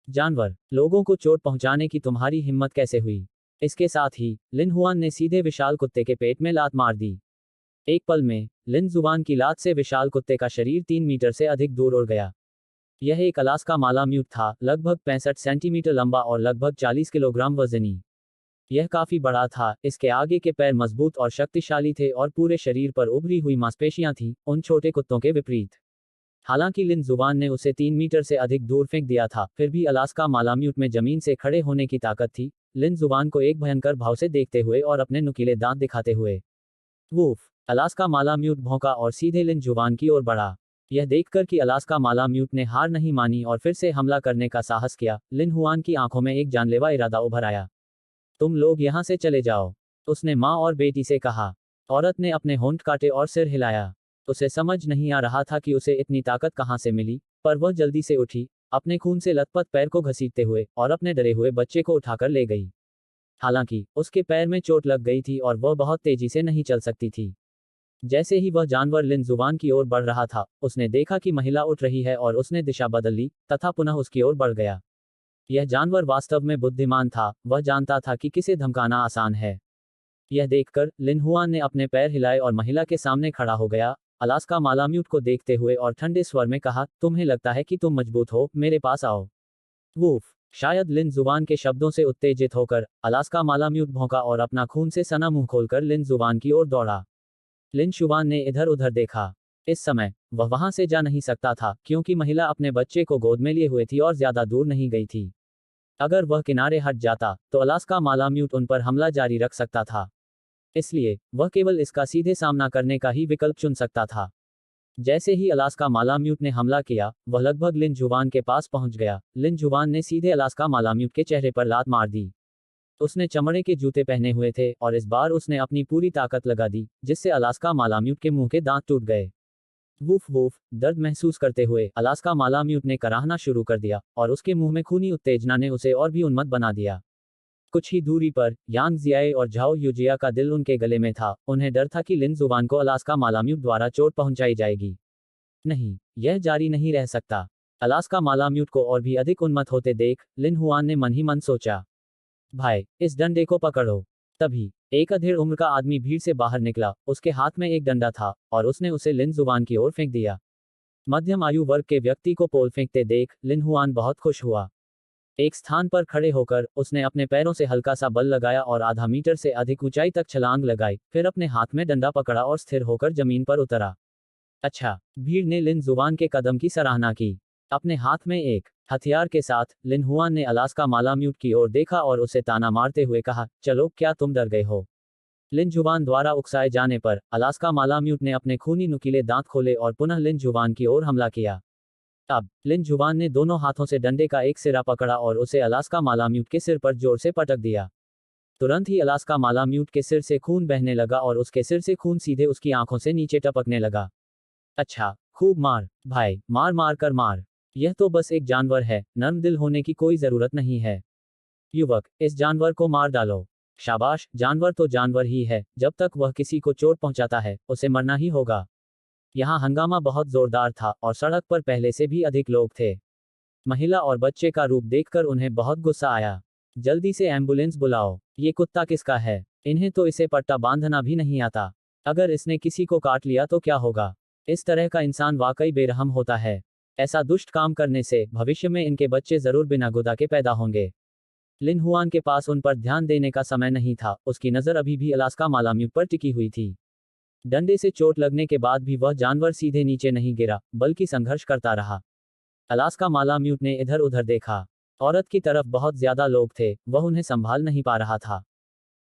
S1: जानवर, लोगों को चोट पहुंचाने की तुम्हारी हिम्मत कैसे हुई? इसके साथ ही लिन हुआन ने सीधे विशाल कुत्ते के पेट में लात मार दी। एक पल में लिन जुबान की लात से विशाल कुत्ते का शरीर 3 मीटर से अधिक दूर उड़ गया। यह एक अलास्का मालाम्यूट था, लगभग 65 सेंटीमीटर लंबा और लगभग 40 किलोग्राम वजनी। यह काफी बड़ा था, इसके आगे के पैर मजबूत और शक्तिशाली थे और पूरे शरीर पर उभरी हुई मांसपेशियां थीं, उन छोटे कुत्तों के विपरीत। हालांकि लिन जुबान ने उसे 3 मीटर से अधिक दूर फेंक दिया था, फिर भी अलास्का मालाम्यूट में जमीन से खड़े होने की ताकत थी। लिन जुबान को एक भयंकर भाव से देखते हुए और अपने नुकीले दांत दिखाते हुए वूफ, अलास्का मालाम्यूट भौंका और सीधे लिन जुबान की ओर बढ़ा। यह देखकर कि अलास्का मालाम्यूट ने हार नहीं मानी और फिर से हमला करने का साहस किया, लिन हुआन की आंखों में एक जानलेवा इरादा उभर आया। तुम लोग यहां से चले जाओ, उसने माँ और बेटी से कहा। औरत ने अपने होंठ काटे और सिर हिलाया। उसे समझ नहीं आ रहा था कि उसे इतनी ताकत कहां से मिली, पर वह जल्दी से उठी, अपने खून से लथपथ पैर को घसीटते हुए, और अपने डरे हुए बच्चे को उठाकर ले गई। हालांकि उसके पैर में चोट लग गई थी और वह बहुत तेजी से नहीं चल सकती थी। जैसे ही वह जानवर लिन जुबान की ओर बढ़ रहा था, उसने देखा कि महिला उठ रही है और उसने दिशा बदल ली तथा पुनः उसकी ओर बढ़ गया। यह जानवर वास्तव में बुद्धिमान था, वह जानता था कि किसे धमकाना आसान है। यह देखकर लिन हुआन ने अपने पैर हिलाए और महिला के सामने खड़ा हो गया, अलास्का मालाम्यूट को देखते हुए और ठंडे स्वर में कहा, तुम्हें लगता है कि तुम मजबूत हो, मेरे पास आओ। वूफ, शायद लिन जुबान के शब्दों से उत्तेजित होकर अलास्का मालाम्यूट भौंका और अपना खून से सना मुंह खोलकर लिन जुबान की ओर दौड़ा। लिन शुबान ने इधर उधर देखा। इस समय वह वहां से जा नहीं सकता था, क्योंकि महिला अपने बच्चे को गोद में लिए हुए थी और ज्यादा दूर नहीं गई थी। अगर वह किनारे हट जाता तो अलास्का मालाम्यूट उन पर हमला जारी रख सकता था। इसलिए वह केवल इसका सीधे सामना करने का ही विकल्प चुन सकता था। जैसे ही अलास्का मालाम्यूट ने हमला किया, वह लगभग लिन जुबान के पास पहुंच गया। लिन जुबान ने सीधे अलास्का मालाम्यूट के चेहरे पर लात मार दी। उसने चमड़े के जूते पहने हुए थे और इस बार उसने अपनी पूरी ताकत लगा दी, जिससे अलास्का मालाम्यूट के मुंह के दांत टूट गए। वूफ वूफ, दर्द महसूस करते हुए अलास्का मालाम्यूट ने कराहना शुरू कर दिया और उसके मुंह में खूनी उत्तेजना ने उसे और भी उन्मत्त बना दिया। कुछ ही दूरी पर यांग जियाए और झाओ यूजिया का दिल उनके गले में था। उन्हें डर था कि लिन जुबान को अलास्का मालाम्यूट द्वारा चोट पहुंचाई जाएगी। नहीं, यह जारी नहीं रह सकता। अलास्का मालाम्यूट को और भी अधिक उन्मत्त होते देख लिन हुआन ने मन ही मन सोचा, भाई, इस डंडे को पकड़ो। तभी एक अधेड़ उम्र का आदमी भीड़ से बाहर निकला, उसके हाथ में एक डंडा था और उसने उसे लिन जुबान की ओर फेंक दिया। मध्यम आयु वर्ग के व्यक्ति को पोल फेंकते देख लिन हुआन बहुत खुश हुआ। एक स्थान पर खड़े होकर उसने अपने पैरों से हल्का सा बल लगाया और आधा मीटर से अधिक ऊंचाई तक छलांग लगाई, फिर अपने हाथ में डंडा पकड़ा और स्थिर होकर जमीन पर उतरा। अच्छा, भीड़ ने लिन जुबान के कदम की सराहना की। अपने हाथ में एक हथियार के साथ लिन हुआन ने अलास्का मालाम्यूट की ओर देखा और उसे ताना मारते हुए कहा, चलो, क्या तुम डर गए हो? लिन जुबान द्वारा उकसाए जाने पर अलास्का मालाम्यूट ने अपने खूनी नुकीले दांत खोले और पुनः लिन जुबान की ओर हमला किया। अब लिन जुबान ने दोनों हाथों से डंडे का एक सिरा पकड़ा और उसे अलास्का मालाम्यूट के सिर पर जोर से पटक दिया। तुरंत ही अलास्का मालाम्यूट के सिर से खून बहने लगा और उसके सिर से खून सीधे उसकी आंखों से नीचे टपकने लगा। अच्छा, खूब मार, भाई, मार मार कर मार। यह तो बस एक जानवर है, नर्म दिल होने की कोई जरूरत नहीं है। युवक, इस जानवर को मार डालो। शाबाश, जानवर तो जानवर ही है, जब तक वह किसी को चोट पहुंचाता है, उसे मरना ही होगा। यहाँ हंगामा बहुत जोरदार था और सड़क पर पहले से भी अधिक लोग थे। महिला और बच्चे का रूप देखकर उन्हें बहुत गुस्सा आया। जल्दी से एम्बुलेंस बुलाओ। ये कुत्ता किसका है? इन्हें तो इसे पट्टा बांधना भी नहीं आता। अगर इसने किसी को काट लिया तो क्या होगा? इस तरह का इंसान वाकई बेरहम होता है। ऐसा दुष्ट काम करने से भविष्य में इनके बच्चे जरूर बिना गुदा के पैदा होंगे। लिन हुआन के पास उन पर ध्यान देने का समय नहीं था, उसकी नज़र अभी भी अलास्का मालाम्यूट पर टिकी हुई थी। डंडे से चोट लगने के बाद भी वह जानवर सीधे नीचे नहीं गिरा, बल्कि संघर्ष करता रहा। अलास्का मालाम्यूट ने इधर उधर देखा। औरत की तरफ बहुत ज्यादा लोग थे, वह उन्हें संभाल नहीं पा रहा था।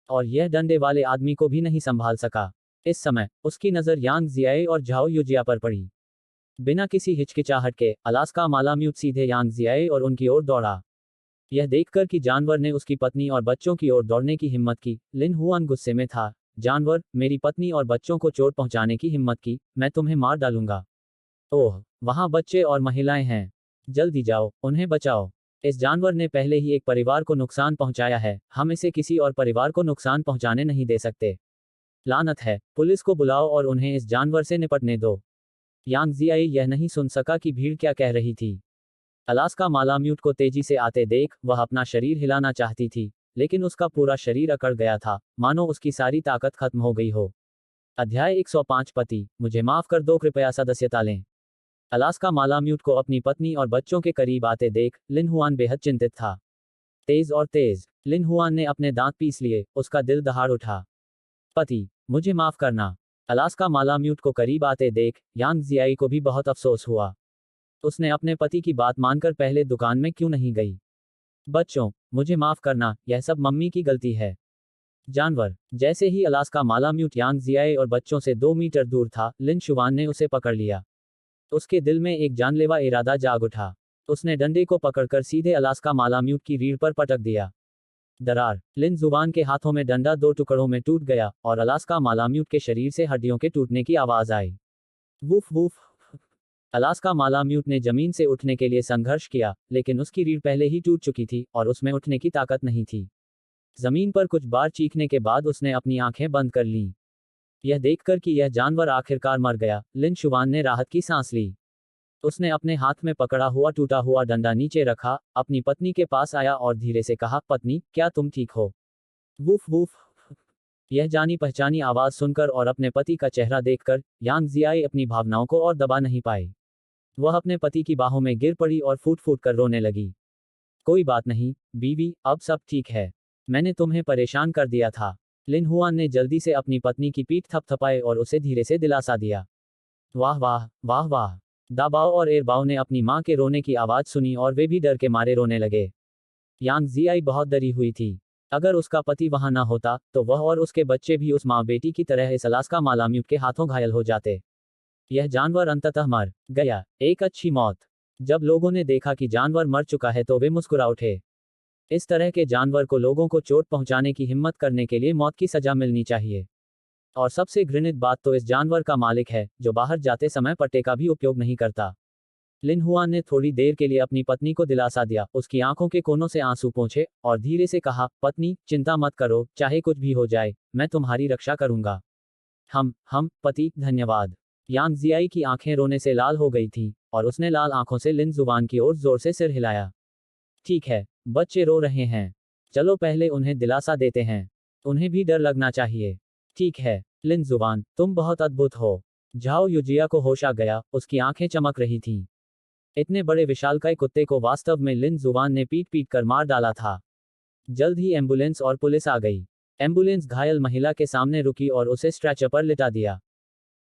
S1: और यह डंडे वाले आदमी को भी नहीं संभाल सका। इस समय उसकी नज़र यांग जियाए और झाओ यूजिया पर पड़ी। बिना किसी हिचकिचाहट के अलास्का मालाम्यूट सीधे यांग जियाए और उनकी ओर दौड़ा। यह देखकर कि जानवर ने उसकी पत्नी और बच्चों की ओर दौड़ने की हिम्मत की, लिन हुआन गुस्से में था। जानवर, मेरी पत्नी और बच्चों को चोट पहुंचाने की हिम्मत की, मैं तुम्हें मार डालूंगा। ओह, वहां बच्चे और महिलाएं हैं। जल्दी जाओ, उन्हें बचाओ। इस जानवर ने पहले ही एक परिवार को नुकसान पहुंचाया है, हम इसे किसी और परिवार को नुकसान पहुंचाने नहीं दे सकते। लानत है, पुलिस को बुलाओ और उन्हें इस जानवर से निपटने दो। यांग जियाई यह नहीं सुन सका कि भीड़ क्या कह रही थी। अलास्का मालाम्यूट को तेजी से आते देख वह अपना शरीर हिलाना चाहती थी, लेकिन उसका पूरा शरीर अकड़ गया था, मानो उसकी सारी ताकत खत्म हो गई हो। अध्याय 105 पति, मुझे माफ कर दो, कृपया सदस्यता लें। अलास्का मालाम्यूट को अपनी पत्नी और बच्चों के करीब आते देख लिन हुआन बेहद चिंतित था। तेज और तेज लिन हुआन ने अपने दांत पीस लिए, उसका दिल दहाड़ उठा। पति, मुझे माफ करना। अलास्का मालाम्यूट को करीब आते देख यांग जियाई को भी बहुत अफसोस हुआ। उसने अपने पति की बात मानकर पहले दुकान में क्यों नहीं गई। बच्चों, मुझे माफ करना, यह सब मम्मी की गलती है। जानवर। जैसे ही अलास्का मालाम्यूट यांग जियाई और बच्चों से 2 मीटर दूर था, लिन शुवान ने उसे पकड़ लिया। उसके दिल में एक जानलेवा इरादा जाग उठा। उसने डंडे को पकड़कर सीधे अलास्का मालाम्यूट की रीढ़ पर पटक दिया। दरार। लिन जुबान के हाथों में डंडा 2 टुकड़ों में टूट गया और अलास्का मालाम्यूट के शरीर से हड्डियों के टूटने की आवाज आई। Woof woof. अलास्का मालाम्यूट ने जमीन से उठने के लिए संघर्ष किया, लेकिन उसकी रीढ़ पहले ही टूट चुकी थी और उसमें उठने की ताकत नहीं थी। जमीन पर कुछ बार चीखने के बाद उसने अपनी आंखें बंद कर लीं। यह देखकर कि यह जानवर आखिरकार मर गया, लिन शुवान ने राहत की सांस ली। उसने अपने हाथ में पकड़ा हुआ टूटा हुआ डंडा नीचे रखा, अपनी पत्नी के पास आया और धीरे से कहा, पत्नी, क्या तुम ठीक हो? Woof woof. यह जानी पहचानी आवाज सुनकर और अपने पति का चेहरा देखकर यांग जियाई अपनी भावनाओं को और दबा नहीं पाई। वह अपने पति की बाहों में गिर पड़ी और फूट फूट कर रोने लगी। कोई बात नहीं, बीवी, अब सब ठीक है। मैंने तुम्हें परेशान कर दिया था। लिन हुआन ने जल्दी से अपनी पत्नी की पीठ थपथपाई और उसे धीरे से दिलासा दिया। वाह वाह, वाह वाह। दाबाओ और एरबाओ ने अपनी मां के रोने की आवाज सुनी और वे भी डर के मारे रोने लगे। यांग जियाई बहुत डरी हुई थी। अगर उसका पति वहां न होता, तो वह और उसके बच्चे भी उस माँ बेटी की तरह इस अलास्का मालाम्यूट के हाथों घायल हो जाते। यह जानवर अंततः मर गया, एक अच्छी मौत। जब लोगों ने देखा कि जानवर मर चुका है तो वे मुस्कुरा उठे। इस तरह के जानवर को लोगों को चोट पहुंचाने की हिम्मत करने के लिए मौत की सजा मिलनी चाहिए। और सबसे घृणित बात तो इस जानवर का मालिक है, जो बाहर जाते समय पट्टे का भी उपयोग नहीं करता। लिन हुआन ने थोड़ी देर के लिए अपनी पत्नी को दिलासा दिया, उसकी आंखों के कोनों से आंसू पोंछे, और धीरे से कहा, पत्नी, चिंता मत करो, चाहे कुछ भी हो जाए, मैं तुम्हारी रक्षा करूंगा। हम पति, धन्यवाद। यांग जियाई की आंखें रोने से लाल हो गई थीं, और उसने लाल आंखों से लिन जुबान की ओर जोर से सिर हिलाया। ठीक है, बच्चे रो रहे हैं। चलो पहले उन्हें दिलासा देते हैं। उन्हें भी डर लगना चाहिए। ठीक है, लिन जुबान, तुम बहुत अद्भुत हो। झाओ युजिया को होश आ गया, उसकी आंखें चमक रही थीं। इतने बड़े विशालकाय कुत्ते को वास्तव में लिन जुबान ने पीट पीट कर मार डाला था। जल्द ही एम्बुलेंस और पुलिस आ गई। एम्बुलेंस घायल महिला के सामने रुकी और उसे स्ट्रेचर पर लिटा दिया।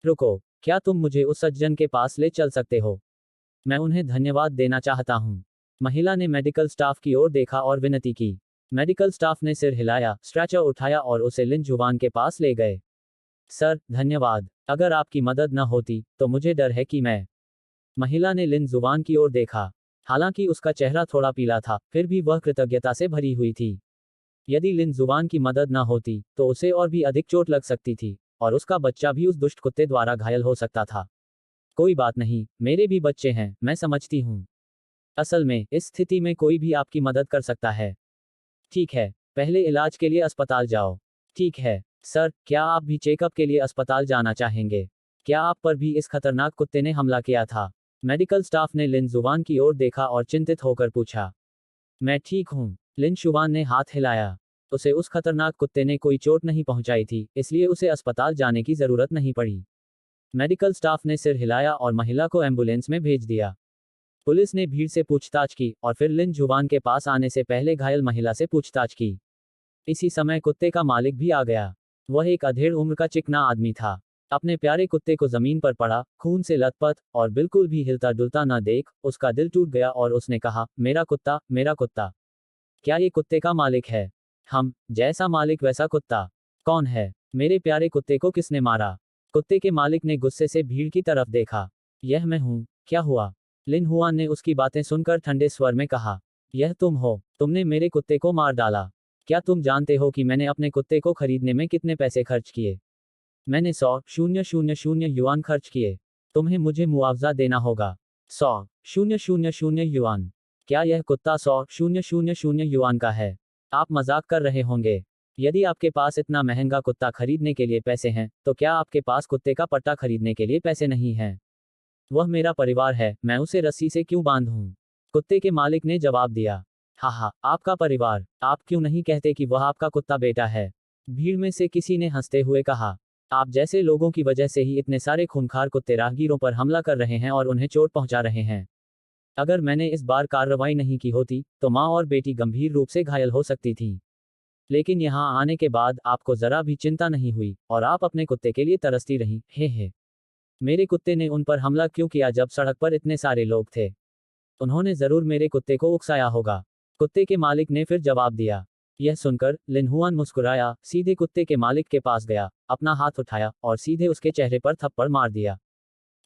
S1: रुको, क्या तुम मुझे उस सज्जन के पास ले चल सकते हो? मैं उन्हें धन्यवाद देना चाहता हूँ। महिला ने मेडिकल स्टाफ की ओर देखा और विनती की। मेडिकल स्टाफ ने सिर हिलाया, स्ट्रेचर उठाया और उसे लिन जुबान के पास ले गए। सर, धन्यवाद। अगर आपकी मदद न होती, तो मुझे डर है कि मैं। महिला ने लिन जुबान की ओर देखा। हालांकि उसका चेहरा थोड़ा पीला था, फिर भी वह कृतज्ञता से भरी हुई थी। यदि लिन जुबान की मदद न होती, तो उसे और भी अधिक चोट लग सकती थी, और उसका बच्चा भी उस दुष्ट कुत्ते द्वारा घायल हो सकता था। कोई बात नहीं, मेरे भी बच्चे हैं, मैं समझती हूँ। असल में, इस स्थिति में कोई भी आपकी मदद कर सकता है। ठीक है, पहले इलाज के लिए अस्पताल जाओ। ठीक है, सर, क्या आप भी चेकअप के लिए अस्पताल जाना चाहेंगे? क्या आप पर भी इस खतरनाक कुत्ते ने हमला किया था? मेडिकल स्टाफ ने लिन जुबान की ओर देखा और चिंतित होकर पूछा। मैं ठीक हूँ, लिन शुवान ने हाथ हिलाया। उसे उस खतरनाक कुत्ते ने कोई चोट नहीं पहुंचाई थी, इसलिए उसे अस्पताल जाने की जरूरत नहीं पड़ी। मेडिकल स्टाफ ने सिर हिलाया और महिला को एम्बुलेंस में भेज दिया। पुलिस ने भीड़ से पूछताछ की और फिर लिन जुबान के पास आने से पहले घायल महिला से पूछताछ की। इसी समय कुत्ते का मालिक भी आ गया। वह एक अधेड़ उम्र का चिकना आदमी था। अपने प्यारे कुत्ते को जमीन पर पड़ा, खून से लथपथ और बिल्कुल भी हिलता डुलता न देख उसका दिल टूट गया और उसने कहा, मेरा कुत्ता, मेरा कुत्ता। क्या ये कुत्ते का मालिक है? जैसा मालिक वैसा कुत्ता। कौन है? मेरे प्यारे कुत्ते को किसने मारा? कुत्ते के मालिक ने गुस्से से भीड़ की तरफ देखा। यह मैं हूँ। क्या हुआ? लिन हुआन ने उसकी बातें सुनकर ठंडे स्वर में कहा, यह तुम हो, तुमने मेरे कुत्ते को मार डाला। क्या तुम जानते हो कि मैंने अपने कुत्ते को खरीदने में कितने पैसे खर्च किए? मैंने 100,000 युआन खर्च किए। तुम्हें मुझे मुआवजा देना होगा। 100,000 युआन। क्या यह कुत्ता 100,000 युआन का है? आप मजाक कर रहे होंगे। यदि आपके पास इतना महंगा कुत्ता खरीदने के लिए पैसे हैं, तो क्या आपके पास कुत्ते का पट्टा खरीदने के लिए पैसे नहीं हैं? वह मेरा परिवार है, मैं उसे रस्सी से क्यों बांधूं? कुत्ते के मालिक ने जवाब दिया। हाँ, आपका परिवार। आप क्यों नहीं कहते कि वह आपका कुत्ता बेटा है? भीड़ में से किसी ने हंसते हुए कहा। आप जैसे लोगों की वजह से ही इतने सारे खूंखार कुत्ते राहगीरों पर हमला कर रहे हैं और उन्हें चोट पहुंचा रहे हैं। अगर मैंने इस बार कार्रवाई नहीं की होती, तो माँ और बेटी गंभीर रूप से घायल हो सकती थीं। लेकिन यहाँ आने के बाद आपको जरा भी चिंता नहीं हुई और आप अपने कुत्ते के लिए तरसती रहीं। हे। मेरे कुत्ते ने उन पर हमला क्यों किया जब सड़क पर इतने सारे लोग थे? उन्होंने जरूर मेरे कुत्ते को उकसाया होगा। कुत्ते के मालिक ने फिर जवाब दिया। यह सुनकर लिन हुआन मुस्कुराया, सीधे कुत्ते के मालिक के पास गया, अपना हाथ उठाया और सीधे उसके चेहरे पर थप्पड़ मार दिया।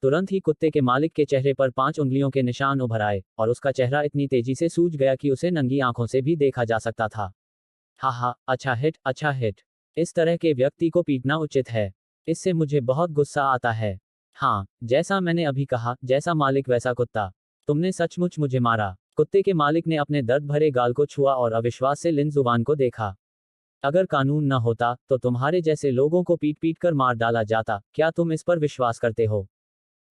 S1: तुरंत ही कुत्ते के मालिक के चेहरे पर 5 उंगलियों के निशान उभर आए और उसका चेहरा इतनी तेजी से सूज गया कि उसे नंगी आंखों से भी देखा जा सकता था। हा, अच्छा हिट, अच्छा हिट। इस तरह के व्यक्ति को पीटना उचित है। इससे मुझे बहुत गुस्सा आता है। हाँ, जैसा मैंने अभी कहा, जैसा मालिक वैसा कुत्ता। तुमने सचमुच मुझे मारा। कुत्ते के मालिक ने अपने दर्द भरे गाल को छुआ और अविश्वास से लिन जुबान को देखा। अगर कानून न होता, तो तुम्हारे जैसे लोगों को पीट पीट कर मार डाला जाता। क्या तुम इस पर विश्वास करते हो?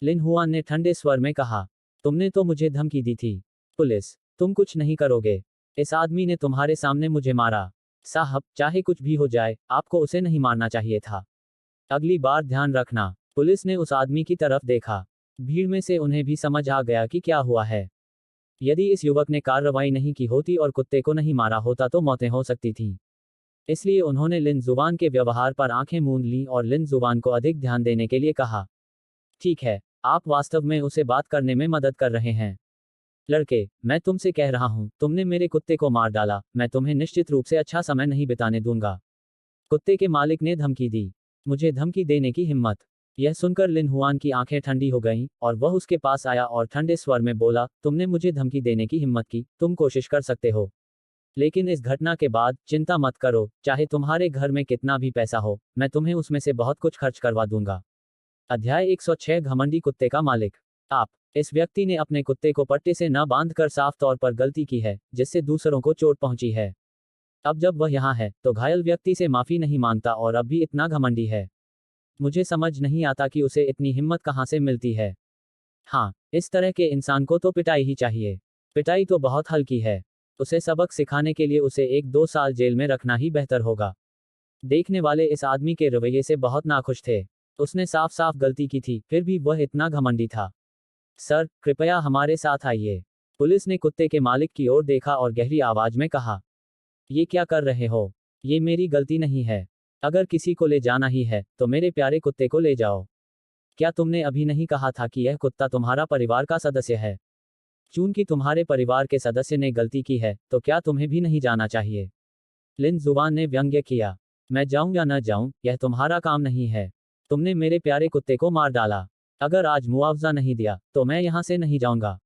S1: लिन हुआन ने ठंडे स्वर में कहा। तुमने तो मुझे धमकी दी थी। पुलिस, तुम कुछ नहीं करोगे। इस आदमी ने तुम्हारे सामने मुझे मारा। साहब, चाहे कुछ भी हो जाए, आपको उसे नहीं मारना चाहिए था। अगली बार ध्यान रखना। पुलिस ने उस आदमी की तरफ देखा। भीड़ में से उन्हें भी समझ आ गया कि क्या हुआ है। यदि इस युवक ने कार्रवाई नहीं की होती और कुत्ते को नहीं मारा होता तो मौतें हो सकती थीं। इसलिए उन्होंने लिन जुबान के व्यवहार पर आंखें मूंद लीं और लिन जुबान को अधिक ध्यान देने के लिए कहा। ठीक है, आप वास्तव में उसे बात करने में मदद कर रहे हैं। लड़के, मैं तुमसे कह रहा हूं, तुमने मेरे कुत्ते को मार डाला, मैं तुम्हें निश्चित रूप से अच्छा समय नहीं बिताने दूंगा। कुत्ते के मालिक ने धमकी दी। मुझे धमकी देने की हिम्मत? यह सुनकर लिन हुआन की आंखें ठंडी हो गईं और वह उसके पास आया और ठंडे स्वर में बोला, तुमने मुझे धमकी देने की हिम्मत की, तुम कोशिश कर सकते हो। लेकिन इस घटना के बाद चिंता मत करो, चाहे तुम्हारे घर में कितना भी पैसा हो, मैं तुम्हें उसमें से बहुत कुछ खर्च करवा दूंगा। अध्याय 106 घमंडी कुत्ते का मालिक। आप, इस व्यक्ति ने अपने कुत्ते को पट्टे से न बांधकर साफ तौर पर गलती की है, जिससे दूसरों को चोट पहुंची है। अब जब वह यहाँ है, तो घायल व्यक्ति से माफी नहीं मांगता और अब भी इतना घमंडी है। मुझे समझ नहीं आता कि उसे इतनी हिम्मत कहाँ से मिलती है। हाँ, इस तरह के इंसान को तो पिटाई ही चाहिए। पिटाई तो बहुत हल्की है। उसे सबक सिखाने के लिए उसे 1-2 साल जेल में रखना ही बेहतर होगा। देखने वाले इस आदमी के रवैये से बहुत नाखुश थे। उसने साफ साफ गलती की थी, फिर भी वह इतना घमंडी था। सर, कृपया हमारे साथ आइए। पुलिस ने कुत्ते के मालिक की ओर देखा और गहरी आवाज में कहा। ये क्या कर रहे हो? ये मेरी गलती नहीं है। अगर किसी को ले जाना ही है, तो मेरे प्यारे कुत्ते को ले जाओ। क्या तुमने अभी नहीं कहा था कि यह कुत्ता तुम्हारा परिवार का सदस्य है? चूंकि तुम्हारे परिवार के सदस्य ने गलती की है, तो क्या तुम्हें भी नहीं जाना चाहिए? लिन जुबान ने व्यंग्य किया। मैं जाऊं या न जाऊं, यह तुम्हारा काम नहीं है। तुमने मेरे प्यारे कुत्ते को मार डाला। अगर आज मुआवजा नहीं दिया, तो मैं यहां से नहीं जाऊंगा।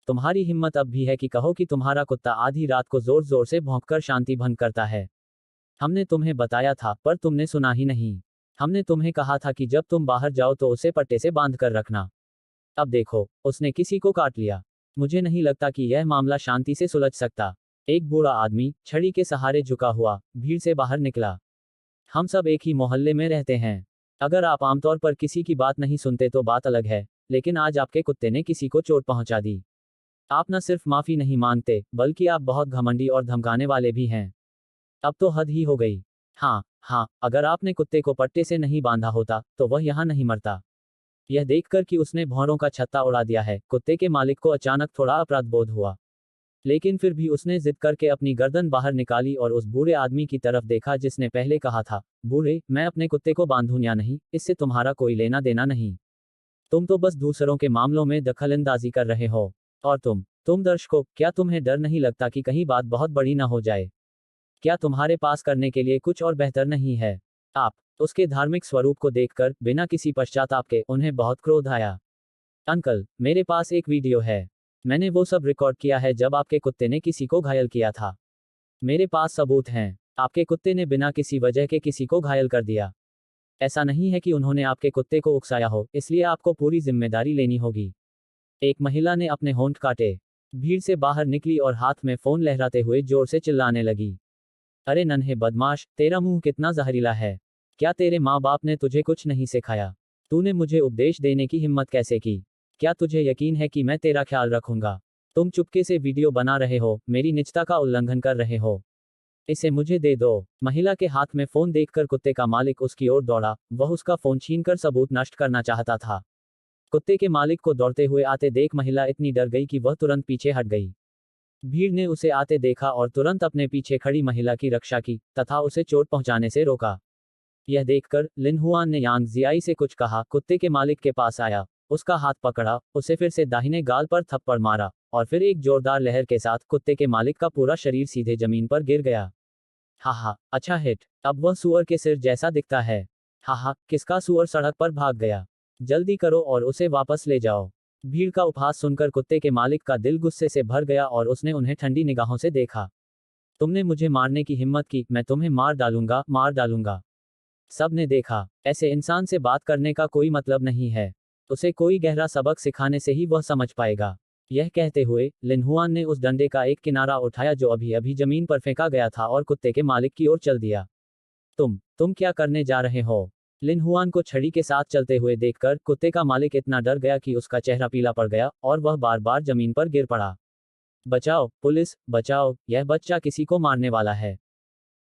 S1: तुम्हारी हिम्मत अब भी है कि कहो कि तुम्हारा कुत्ता आधी रात को जोर जोर से भौंककर शांति भंग करता है। हमने तुम्हें बताया था, पर तुमने सुना ही नहीं। हमने तुम्हें कहा था कि जब तुम बाहर जाओ तो उसे पट्टे से बांध कर रखना। अब देखो, उसने किसी को काट लिया। मुझे नहीं लगता कि यह मामला शांति से सुलझ सकता। एक बूढ़ा आदमी, छड़ी के सहारे झुका हुआ, भीड़ से बाहर निकला। हम सब एक ही मोहल्ले में रहते हैं। अगर आप आमतौर पर किसी की बात नहीं सुनते तो बात अलग है, लेकिन आज आपके कुत्ते ने किसी को चोट पहुंचा दी। आप न सिर्फ माफी नहीं मांगते, बल्कि आप बहुत घमंडी और धमकाने वाले भी हैं। अब तो हद ही हो गई। हाँ, अगर आपने कुत्ते को पट्टे से नहीं बांधा होता, तो वह यहाँ नहीं मरता। यह देखकर कि उसने भौरों का छत्ता उड़ा दिया है, कुत्ते के मालिक को अचानक थोड़ा अपराध बोध हुआ। लेकिन फिर भी उसने जिद करके अपनी गर्दन बाहर निकाली और उस बूढ़े आदमी की तरफ देखा जिसने पहले कहा था, बूढ़े, मैं अपने कुत्ते को बांधूं या नहीं, इससे तुम्हारा कोई लेना देना नहीं। तुम तो बस दूसरों के मामलों में दखलंदाजी कर रहे हो। और तुम दर्शकों, क्या तुम्हें डर नहीं लगता कि कहीं बात बहुत बड़ी ना हो जाए? क्या तुम्हारे पास करने के लिए कुछ और बेहतर नहीं है? आप, उसके धार्मिक स्वरूप को देखकर बिना किसी पश्चाताप के उन्हें बहुत क्रोध आया। अंकल, मेरे पास एक वीडियो है। मैंने वो सब रिकॉर्ड किया है जब आपके कुत्ते ने किसी को घायल किया था। मेरे पास सबूत हैं। आपके कुत्ते ने बिना किसी वजह के किसी को घायल कर दिया। ऐसा नहीं है कि उन्होंने आपके कुत्ते को उकसाया हो, इसलिए आपको पूरी जिम्मेदारी लेनी होगी। एक महिला ने अपने होंठ काटे, भीड़ से बाहर निकली और हाथ में फोन लहराते हुए जोर से चिल्लाने लगी। अरे नन्हे बदमाश, तेरा मुंह कितना जहरीला है। क्या तेरे माँ बाप ने तुझे कुछ नहीं सिखाया? तूने मुझे उपदेश देने की हिम्मत कैसे की? क्या तुझे यकीन है कि मैं तेरा ख्याल रखूंगा? तुम चुपके से वीडियो बना रहे हो, मेरी निजता का उल्लंघन कर रहे हो। इसे मुझे दे दो। महिला के हाथ में फोन देखकर कुत्ते का मालिक उसकी ओर दौड़ा, वह उसका फोन छीनकर सबूत नष्ट करना चाहता था। कुत्ते के मालिक को दौड़ते हुए आते देख महिला इतनी डर गई कि वह तुरंत पीछे हट गई। भीड़ ने उसे आते देखा और तुरंत अपने पीछे खड़ी महिला की रक्षा की तथा उसे चोट पहुंचाने से रोका। यह देखकर लिन हुआन ने यांग जियाई से कुछ कहा, कुत्ते के मालिक के पास आया, उसका हाथ पकड़ा, उसे फिर से दाहिने गाल पर थप्पड़ मारा और फिर एक जोरदार लहर के साथ कुत्ते के मालिक का पूरा शरीर सीधे जमीन पर गिर गया। हाहा, अच्छा हिट, अब वह सुअर के सिर जैसा दिखता है। हाहा, किसका सुअर सड़क पर भाग गया? जल्दी करो और उसे वापस ले जाओ। भीड़ का उपहास सुनकर कुत्ते के मालिक का दिल गुस्से से भर गया और उसने उन्हें ठंडी निगाहों से देखा। तुमने मुझे मारने की हिम्मत की, मैं तुम्हें मार डालूंगा, मार डालूंगा। सब ने देखा, ऐसे इंसान से बात करने का कोई मतलब नहीं है। उसे कोई गहरा सबक सिखाने से ही वह समझ पाएगा। यह कहते हुए लिन हुआन ने उस डंडे का एक किनारा उठाया जो अभी अभी जमीन पर फेंका गया था और कुत्ते के मालिक की ओर चल दिया। तुम क्या करने जा रहे हो? लिन हुआन को छड़ी के साथ चलते हुए देखकर कुत्ते का मालिक इतना डर गया कि उसका चेहरा पीला पड़ गया और वह बार बार जमीन पर गिर पड़ा। बचाओ, पुलिस, बचाओ, यह बच्चा किसी को मारने वाला है।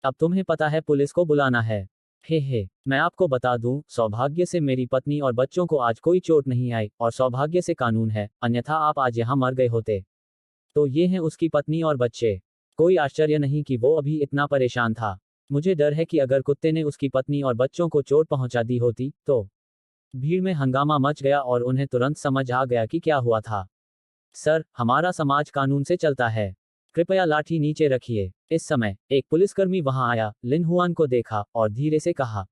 S1: अब तुम्हें पता है पुलिस को बुलाना है। हे, मैं आपको बता दूं, सौभाग्य से मेरी पत्नी और बच्चों को आज कोई चोट नहीं आई और सौभाग्य से कानून है, अन्यथा आप आज यहाँ मर गए होते। तो ये हैं उसकी पत्नी और बच्चे। कोई आश्चर्य नहीं कि वो अभी इतना परेशान था। मुझे डर है कि अगर कुत्ते ने उसकी पत्नी और बच्चों को चोट पहुंचा दी होती तो। भीड़ में हंगामा मच गया और उन्हें तुरंत समझ आ गया कि क्या हुआ था। सर, हमारा समाज कानून से चलता है, कृपया लाठी नीचे रखिए। इस समय एक पुलिसकर्मी वहां आया, लिन हुआन को देखा और धीरे से कहा,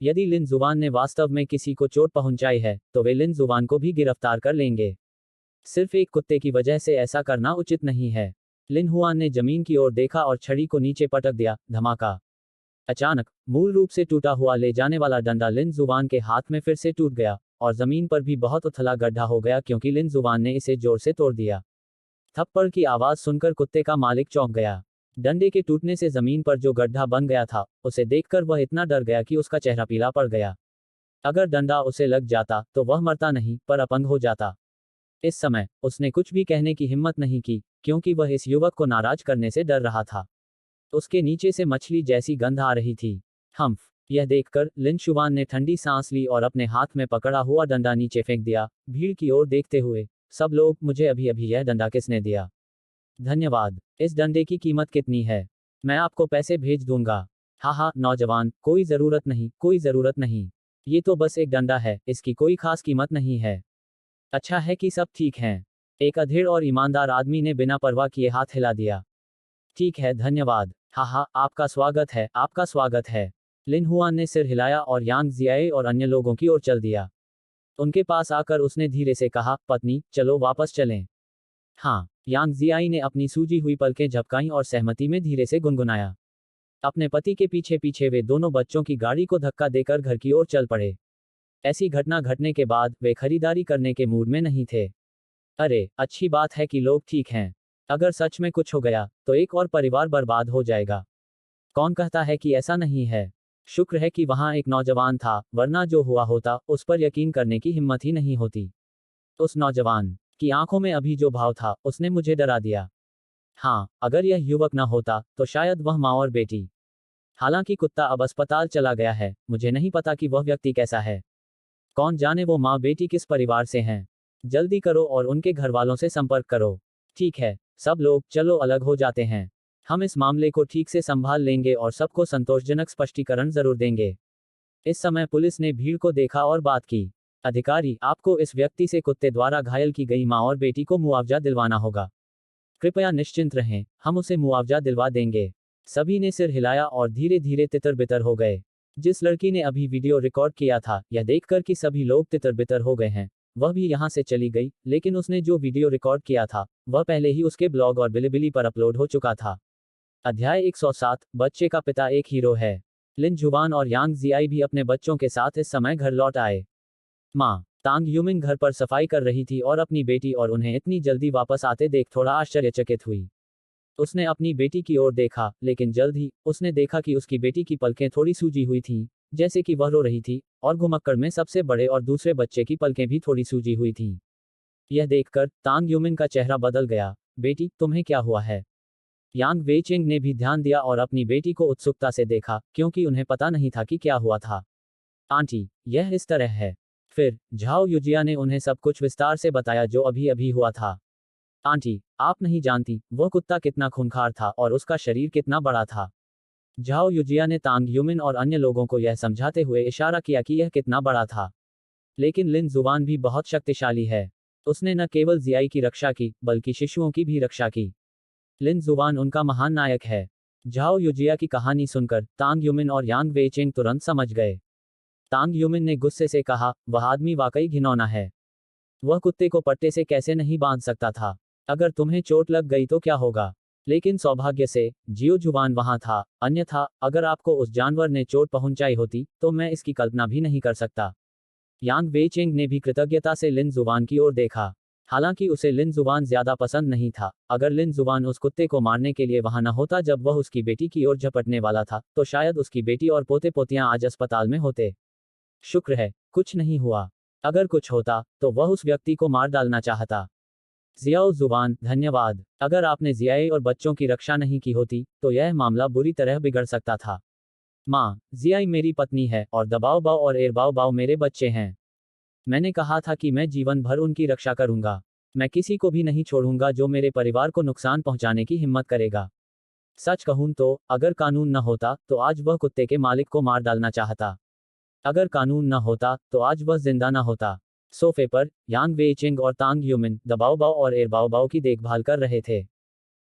S1: यदि लिन जुवान ने वास्तव में किसी को चोट पहुंचाई है तो वे लिन जुवान को भी गिरफ्तार कर लेंगे। सिर्फ एक कुत्ते की वजह से ऐसा करना उचित नहीं है। लिन हुआन ने जमीन की ओर देखा और छड़ी को नीचे पटक दिया, धमाका। अचानक मूल रूप से टूटा हुआ ले जाने वाला डंडा लिन जुवान के हाथ में फिर से टूट गया और जमीन पर भी बहुत उथला गड्ढा हो गया क्योंकि लिन जुवान ने इसे जोर से तोड़ दिया। थप्पड़ की आवाज सुनकर कुत्ते का मालिक चौंक गया। डंडे के टूटने से जमीन पर जो गड्ढा बन गया था उसे देखकर वह इतना डर गया कि उसका चेहरा पीला पड़ गया। अगर डंडा उसे लग जाता तो वह मरता नहीं पर अपंग हो जाता। इस समय उसने कुछ भी कहने की हिम्मत नहीं की क्योंकि वह इस युवक को नाराज करने से डर रहा था। उसके नीचे से मछली जैसी गंध आ रही थी। हम्फ, यह देखकर लिन शुवान ने ठंडी सांस ली और अपने हाथ में पकड़ा हुआ डंडा नीचे फेंक दिया, भीड़ की ओर देखते हुए, सब लोग, मुझे अभी अभी यह डंडा किसने दिया? धन्यवाद। इस डंडे की कीमत कितनी है? मैं आपको पैसे भेज दूंगा। हाँ, नौजवान, कोई जरूरत नहीं, कोई जरूरत नहीं। ये तो बस एक डंडा है, इसकी कोई खास कीमत नहीं है। अच्छा है कि सब ठीक हैं। एक अधेड़ और ईमानदार आदमी ने बिना परवाह किए हाथ हिला दिया। ठीक है, धन्यवाद। हाँ, आपका स्वागत है, आपका स्वागत है। लिन हुआन ने सिर हिलाया और यांग जियाए और अन्य लोगों की ओर चल दिया। उनके पास आकर उसने धीरे से कहा, पत्नी, चलो वापस चलें। हाँ, यांग जियाई ने अपनी सूजी हुई पलकें झपकाईं और सहमति में धीरे से गुनगुनाया। अपने पति के पीछे पीछे वे दोनों बच्चों की गाड़ी को धक्का देकर घर की ओर चल पड़े। ऐसी घटना घटने के बाद वे खरीदारी करने के मूड में नहीं थे। अरे, अच्छी बात है कि लोग ठीक हैं। अगर सच में कुछ हो गया तो एक और परिवार बर्बाद हो जाएगा। कौन कहता है कि ऐसा नहीं है? शुक्र है कि वहां एक नौजवान था, वरना जो हुआ होता उस पर यकीन करने की हिम्मत ही नहीं होती। उस नौजवान की आंखों में अभी जो भाव था उसने मुझे डरा दिया। हाँ, अगर यह युवक न होता तो शायद वह माँ और बेटी। हालांकि कुत्ता अब अस्पताल चला गया है, मुझे नहीं पता कि वह व्यक्ति कैसा है। कौन जाने वो माँ बेटी किस परिवार से हैं। जल्दी करो और उनके घर वालों से संपर्क करो। ठीक है, सब लोग, चलो अलग हो जाते हैं। हम इस मामले को ठीक से संभाल लेंगे और सबको संतोषजनक स्पष्टीकरण जरूर देंगे। इस समय पुलिस ने भीड़ को देखा और बात की। अधिकारी, आपको इस व्यक्ति से कुत्ते द्वारा घायल की गई माँ और बेटी को मुआवजा दिलवाना होगा। कृपया निश्चिंत रहें, हम उसे मुआवजा दिलवा देंगे। सभी ने सिर हिलाया और धीरे धीरे तितर बितर हो गए। जिस लड़की ने अभी वीडियो रिकॉर्ड किया था, यह देखकर कि सभी लोग तितर बितर हो गए हैं, वह भी यहाँ से चली गई, लेकिन उसने जो वीडियो रिकॉर्ड किया था वह पहले ही उसके ब्लॉग और बिलिबिली पर अपलोड हो चुका था। अध्याय 107, बच्चे का पिता एक हीरो है। लिन जुबान और यांग जियाई भी अपने बच्चों के साथ इस समय घर लौट आए। माँ तांग यूमिंग घर पर सफाई कर रही थी और अपनी बेटी और उन्हें इतनी जल्दी वापस आते देख थोड़ा आश्चर्यचकित हुई। उसने अपनी बेटी की ओर देखा, लेकिन जल्द ही उसने देखा कि उसकी बेटी की पलकें थोड़ी सूजी हुई थीं, जैसे कि वह रो रही थी, और घुमक्कड़ में सबसे बड़े और दूसरे बच्चे की पलकें भी थोड़ी सूजी हुई थीं। यह देखकर तांग यूमिन का चेहरा बदल गया। बेटी, तुम्हें क्या हुआ है? यांग वेइचिंग ने भी ध्यान दिया और अपनी बेटी को उत्सुकता से देखा, क्योंकि उन्हें पता नहीं था कि क्या हुआ था। आंटी, यह इस तरह है। फिर झाओ युजिया ने उन्हें सब कुछ विस्तार से बताया जो अभी अभी हुआ था। आंटी, आप नहीं जानती वह कुत्ता कितना खूंखार था और उसका शरीर कितना बड़ा था। झाओ युजिया ने तांग यूमिन और अन्य लोगों को यह समझाते हुए इशारा किया कि यह कितना बड़ा था। लेकिन लिन जुवान भी बहुत शक्तिशाली है। उसने न केवल जियाई की रक्षा की, बल्कि शिशुओं की भी रक्षा की। लिन जुवान उनका महान नायक है। झाओ युजिया की कहानी सुनकर तांग यूमिन और यांग वेइचिंग तुरंत समझ गए। तांग यूमिन ने गुस्से से कहा, वह आदमी वाकई घिनौना है। वह कुत्ते को पट्टे से कैसे नहीं बांध सकता था। अगर तुम्हें चोट लग गई तो क्या होगा। लेकिन सौभाग्य से जियो जुवान वहां था, अन्यथा अगर आपको उस जानवर ने चोट पहुंचाई होती तो मैं इसकी कल्पना भी नहीं कर सकता। यांग वेइचिंग ने भी कृतज्ञता से लिन जुवान की ओर देखा। हालांकि उसे लिन जुवान ज्यादा पसंद नहीं था। अगर लिन जुवान उस कुत्ते को मारने के लिए वहां न होता जब वह उसकी बेटी की ओर झपटने वाला था, तो शायद उसकी बेटी और पोते पोतियां आज अस्पताल में होते। शुक्र है कुछ नहीं हुआ। अगर कुछ होता तो वह उस व्यक्ति को मार डालना चाहता। जियाओ जुबान, धन्यवाद। अगर आपने जियाई और बच्चों की रक्षा नहीं की होती तो यह मामला बुरी तरह बिगड़ सकता था। माँ, जियाई मेरी पत्नी है और दबाओ बाओ और एरबाओ बाओ मेरे बच्चे हैं। मैंने कहा था कि मैं जीवन भर उनकी रक्षा करूंगा। मैं किसी को भी नहीं छोड़ूंगा जो मेरे परिवार को नुकसान पहुंचाने की हिम्मत करेगा। सच कहूं तो अगर कानून न होता तो आज वह कुत्ते के मालिक को मार डालना चाहता। अगर कानून न होता तो आज वह जिंदा न होता। सोफे पर यांग वेइचिंग और तांग यूमिन दबाओ बाओ और एरबाओ बाओ की देखभाल कर रहे थे।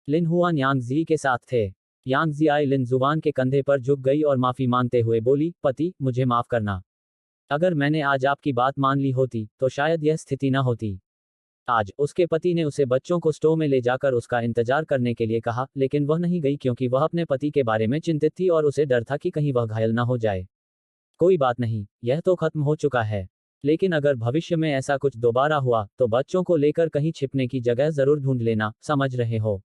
S1: लिन हुआन यांग जी के साथ थे। यांग जियाई लिन जुबान के कंधे पर झुक गई और माफी मांगते हुए बोली, पति, मुझे माफ करना। अगर मैंने आज आपकी बात मान ली होती तो शायद यह स्थिति न होती। आज उसके पति ने उसे बच्चों को स्टोव में ले जाकर उसका इंतजार करने के लिए कहा, लेकिन वह नहीं गई क्योंकि वह अपने पति के बारे में चिंतित थी और उसे डर था कि कहीं वह घायल न हो जाए। कोई बात नहीं, यह तो खत्म हो चुका है। लेकिन अगर भविष्य में ऐसा कुछ दोबारा हुआ तो बच्चों को लेकर कहीं छिपने की जगह जरूर ढूंढ लेना, समझ रहे हो।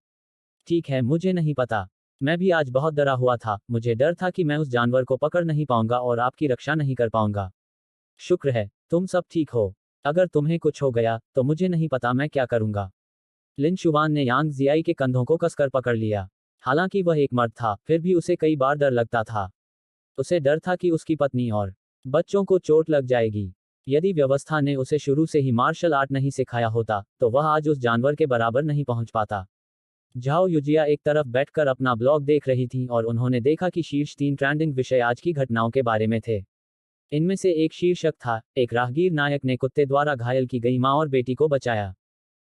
S1: ठीक है, मुझे नहीं पता। मैं भी आज बहुत डरा हुआ था। मुझे डर था कि मैं उस जानवर को पकड़ नहीं पाऊंगा और आपकी रक्षा नहीं कर पाऊंगा। शुक्र है तुम सब ठीक हो। अगर तुम्हें कुछ हो गया तो मुझे नहीं पता मैं क्या करूंगा। लिन शुवान ने यांग जियाई के कंधों को कसकर पकड़ लिया। हालांकि वह एक मर्द था, फिर भी उसे कई बार डर लगता था। उसे डर था कि उसकी पत्नी और बच्चों को चोट लग जाएगी। यदि व्यवस्था ने उसे शुरू से ही मार्शल आर्ट नहीं सिखाया होता तो वह आज उस जानवर के बराबर नहीं पहुंच पाता। झाओ युजिया एक तरफ बैठकर अपना ब्लॉग देख रही थी और उन्होंने देखा कि शीर्ष 3 ट्रेंडिंग विषय आज की घटनाओं के बारे में थे। इनमें से एक शीर्षक था, एक राहगीर नायक ने कुत्ते द्वारा घायल की गई मां और बेटी को बचाया।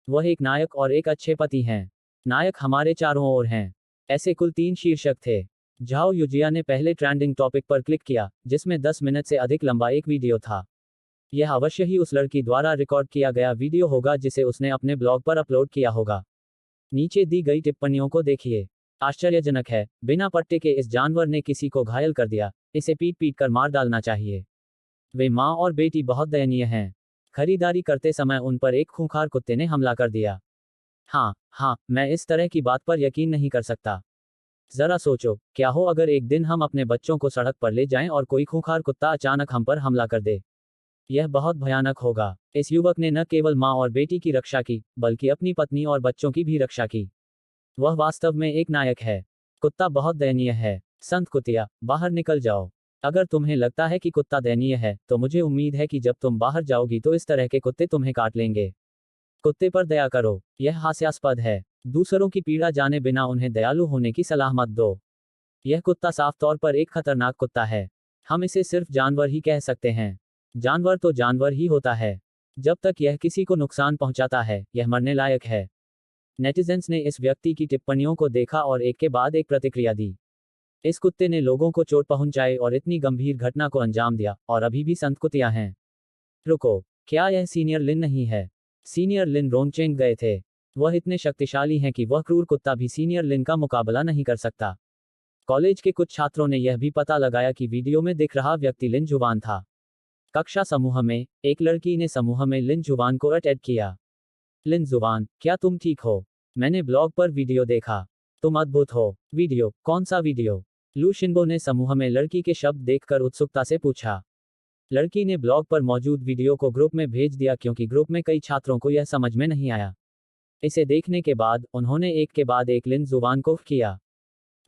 S1: वह एक नायक और एक अच्छे पति हैं। नायक हमारे चारों ओर हैं। ऐसे कुल 3 शीर्षक थे। झाओ युजिया ने पहले ट्रेंडिंग टॉपिक पर क्लिक किया, जिसमें 10 मिनट से अधिक लंबा एक वीडियो था। यह अवश्य ही उस लड़की द्वारा रिकॉर्ड किया गया वीडियो होगा जिसे उसने अपने ब्लॉग पर अपलोड किया होगा। नीचे दी गई टिप्पणियों को देखिए। आश्चर्यजनक है, बिना पट्टे के इस जानवर ने किसी को घायल कर दिया। इसे पीट पीट कर मार डालना चाहिए। वे माँ और बेटी बहुत दयनीय हैं। खरीदारी करते समय उन पर एक खूंखार कुत्ते ने हमला कर दिया। हाँ, मैं इस तरह की बात पर यकीन नहीं कर सकता। जरा सोचो, क्या हो अगर एक दिन हम अपने बच्चों को सड़क पर ले जाएं और कोई खूंखार कुत्ता अचानक हम पर हमला कर दे। यह बहुत भयानक होगा। इस युवक ने न केवल माँ और बेटी की रक्षा की, बल्कि अपनी पत्नी और बच्चों की भी रक्षा की। वह वास्तव में एक नायक है। कुत्ता बहुत दयनीय है। संत कुतिया, बाहर निकल जाओ। अगर तुम्हें लगता है कि कुत्ता दयनीय है तो मुझे उम्मीद है कि जब तुम बाहर जाओगी तो इस तरह के कुत्ते तुम्हें काट लेंगे। कुत्ते पर दया करो। यह हास्यास्पद है। दूसरों की पीड़ा जाने बिना उन्हें दयालु होने की सलाह मत दो। यह कुत्ता साफ तौर पर एक खतरनाक कुत्ता है। हम इसे सिर्फ जानवर ही कह सकते हैं। जानवर तो जानवर ही होता है। जब तक यह किसी को नुकसान पहुंचाता है, यह मरने लायक है। नेटिजन्स ने इस व्यक्ति की टिप्पणियों को देखा और एक के बाद एक प्रतिक्रिया दी। इस कुत्ते ने लोगों को चोट पहुंचाई और इतनी गंभीर घटना को अंजाम दिया, और अभी भी संत कुतिया हैं। रुको, क्या यह सीनियर लिन नहीं है? सीनियर लिन रोंगचेंग गए थे। वह इतने शक्तिशाली हैं कि वह क्रूर कुत्ता भी सीनियर लिन का मुकाबला नहीं कर सकता। कॉलेज के कुछ छात्रों ने यह भी पता लगाया कि वीडियो में दिख रहा व्यक्ति लिन जुवान था। कक्षा समूह में एक लड़की ने समूह में लिन जुवान को अटैक किया। लिन जुवान, क्या तुम ठीक हो? मैंने ब्लॉग पर वीडियो देखा। तुम अद्भुत हो। वीडियो? कौन सा वीडियो? लू शिनबो ने समूह में लड़की के शब्द देखकर उत्सुकता से पूछा। लड़की ने ब्लॉग पर मौजूद वीडियो को ग्रुप में भेज दिया क्योंकि ग्रुप में कई छात्रों को यह समझ में नहीं आया। इसे देखने के बाद उन्होंने एक के बाद एक लिन जुवान को किया।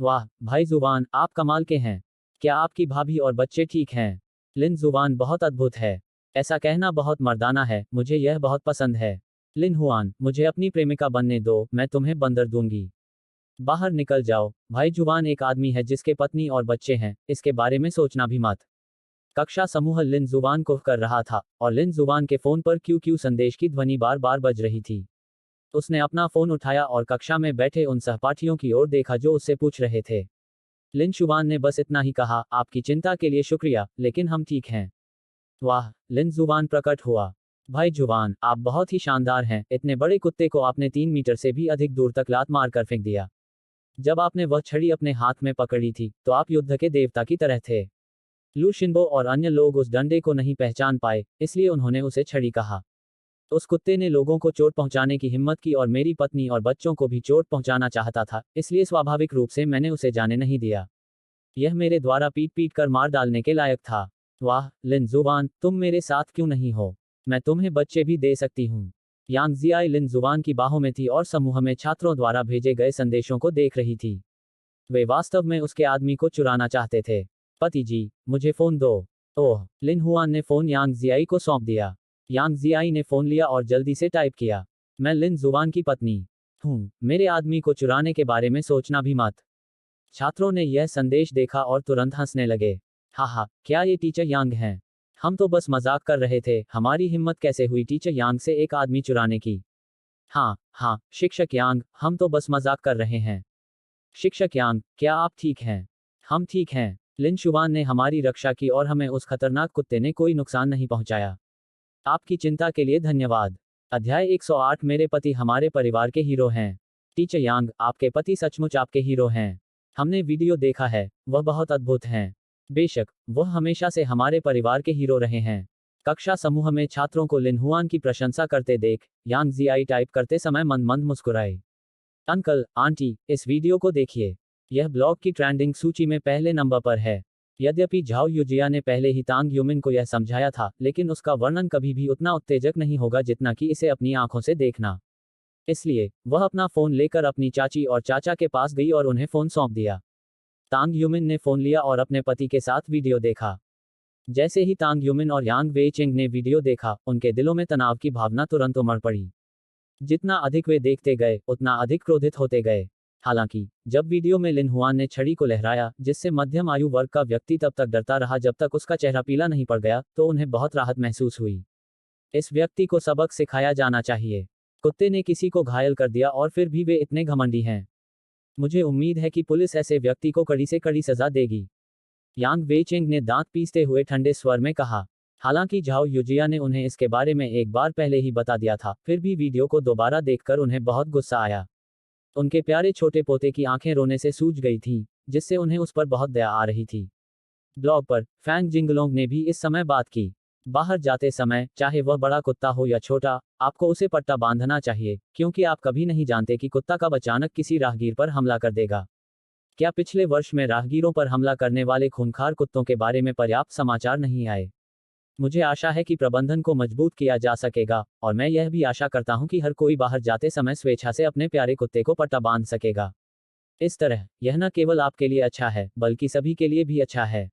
S1: वाह भाई जुवान, आप कमाल के हैं। क्या आपकी भाभी और बच्चे ठीक हैं? लिन जुवान बहुत अद्भुत है। ऐसा कहना बहुत मर्दाना है, मुझे यह बहुत पसंद है। लिन हुआन, मुझे अपनी प्रेमिका बनने दो, मैं तुम्हें बंदर दूंगी। बाहर निकल जाओ। भाई जुवान एक आदमी है जिसके पत्नी और बच्चे हैं, इसके बारे में सोचना भी मत। कक्षा समूह लिन जुवान को कर रहा था, और लिन जुवान के फोन पर क्यू क्यू संदेश की ध्वनि बार बार बज रही थी। उसने अपना फोन उठाया और कक्षा में बैठे उन सहपाठियों की ओर देखा जो उससे पूछ रहे थे। लिन शुवान ने बस इतना ही कहा, आपकी चिंता के लिए शुक्रिया, लेकिन हम ठीक हैं। वाह, लिन जुवान प्रकट हुआ। भाई जुवान, आप बहुत ही शानदार हैं, इतने बड़े कुत्ते को आपने 3 मीटर से भी अधिक दूर तक लात मार कर फेंक दिया। जब आपने वह छड़ी अपने हाथ में पकड़ी थी, तो आप युद्ध के देवता की तरह थे। लू शिन्बो और अन्य लोग उस डंडे को नहीं पहचान पाए, इसलिए उन्होंने उसे छड़ी कहा। उस कुत्ते ने लोगों को चोट पहुंचाने की हिम्मत की और मेरी पत्नी और बच्चों को भी चोट पहुंचाना चाहता था, इसलिए स्वाभाविक रूप से मैंने उसे जाने नहीं दिया। यह मेरे द्वारा पीट पीट कर मार डालने के लायक था। वाह, लिन जुवान, तुम मेरे साथ क्यों नहीं हो? मैं तुम्हें बच्चे भी दे सकती हूँ। यांग जियाई लिन जुवान की बाहों में थी और समूह में छात्रों द्वारा भेजे गए संदेशों को देख रही थी। वे वास्तव में उसके आदमी को चुराना चाहते थे। पति जी, मुझे फोन दो। ओह, लिन हुआन ने फोन यांग जियाई को सौंप दिया। यांग जियाई ने फोन लिया और जल्दी से टाइप किया, मैं लिन जुवान की पत्नी हूँ, मेरे आदमी को चुराने के बारे में सोचना भी मत। छात्रों ने यह संदेश देखा और तुरंत हंसने लगे। हाहा, क्या ये टीचर यांग हैं? हम तो बस मजाक कर रहे थे, हमारी हिम्मत कैसे हुई टीचर यांग से एक आदमी चुराने की? हाँ हाँ, शिक्षक यांग, हम तो बस मजाक कर रहे हैं। शिक्षक यांग, क्या आप ठीक हैं? हम ठीक हैं। लिन शुवान ने हमारी रक्षा की और हमें उस खतरनाक कुत्ते ने कोई नुकसान नहीं पहुंचाया। आपकी चिंता के लिए धन्यवाद। अध्याय 108 मेरे पति हमारे परिवार के हीरो हैं। टीचर यांग, आपके पति सचमुच आपके हीरो हैं। हमने वीडियो देखा है, वह बहुत अद्भुत हैं। बेशक, वह हमेशा से हमारे परिवार के हीरो रहे हैं। कक्षा समूह में छात्रों को लिन हुआन की प्रशंसा करते देख यांग जियाई टाइप करते समय मंद मंद मुस्कुराए। अंकल, आंटी, इस वीडियो को देखिए। यह ब्लॉग की ट्रेंडिंग सूची में पहले नंबर पर है। यद्यपि झाओ युजिया ने पहले ही तांग यूमिन को यह समझाया था, लेकिन उसका वर्णन कभी भी उतना उत्तेजक नहीं होगा जितना कि इसे अपनी आंखों से देखना। इसलिए वह अपना फोन लेकर अपनी चाची और चाचा के पास गई और उन्हें फोन सौंप दिया। तांग यूमिन ने फोन लिया और अपने पति के साथ वीडियो देखा। जैसे ही तांग यूमिन और यांग वे चिंग ने वीडियो देखा, उनके दिलों में तनाव की भावना तुरंत उमड़ पड़ी। जितना अधिक वे देखते गए, उतना अधिक क्रोधित होते गए। हालांकि जब वीडियो में लिन हुआन ने छड़ी को लहराया, जिससे मध्यम आयु वर्ग का व्यक्ति तब तक डरता रहा जब तक उसका चेहरा पीला नहीं पड़ गया, तो उन्हें बहुत राहत महसूस हुई। इस व्यक्ति को सबक सिखाया जाना चाहिए। कुत्ते ने किसी को घायल कर दिया और फिर भी वे इतने घमंडी हैं। मुझे उम्मीद है कि पुलिस ऐसे व्यक्ति को कड़ी से कड़ी सजा देगी। यांग वेचिंग ने दांत पीसते हुए ठंडे स्वर में कहा। हालांकि झाओ युजिया ने उन्हें इसके बारे में एक बार पहले ही बता दिया था, फिर भी वीडियो को दोबारा देखकर उन्हें बहुत गुस्सा आया। उनके प्यारे छोटे पोते की आंखें रोने से सूज गई थीं, जिससे उन्हें उस पर बहुत दया आ रही थी। ब्लॉग पर फैंग जिंगलोंग ने भी इस समय बात की। बाहर जाते समय, चाहे वह बड़ा कुत्ता हो या छोटा, आपको उसे पट्टा बांधना चाहिए, क्योंकि आप कभी नहीं जानते कि कुत्ता कब अचानक किसी राहगीर पर हमला कर देगा। क्या पिछले वर्ष में राहगीरों पर हमला करने वाले खूंखार कुत्तों के बारे में पर्याप्त समाचार नहीं आए? मुझे आशा है कि प्रबंधन को मजबूत किया जा सकेगा, और मैं यह भी आशा करता हूं कि हर कोई बाहर जाते समय स्वेच्छा से अपने प्यारे कुत्ते को पट्टा बांध सकेगा। इस तरह यह न केवल आपके लिए अच्छा है, बल्कि सभी के लिए भी अच्छा है।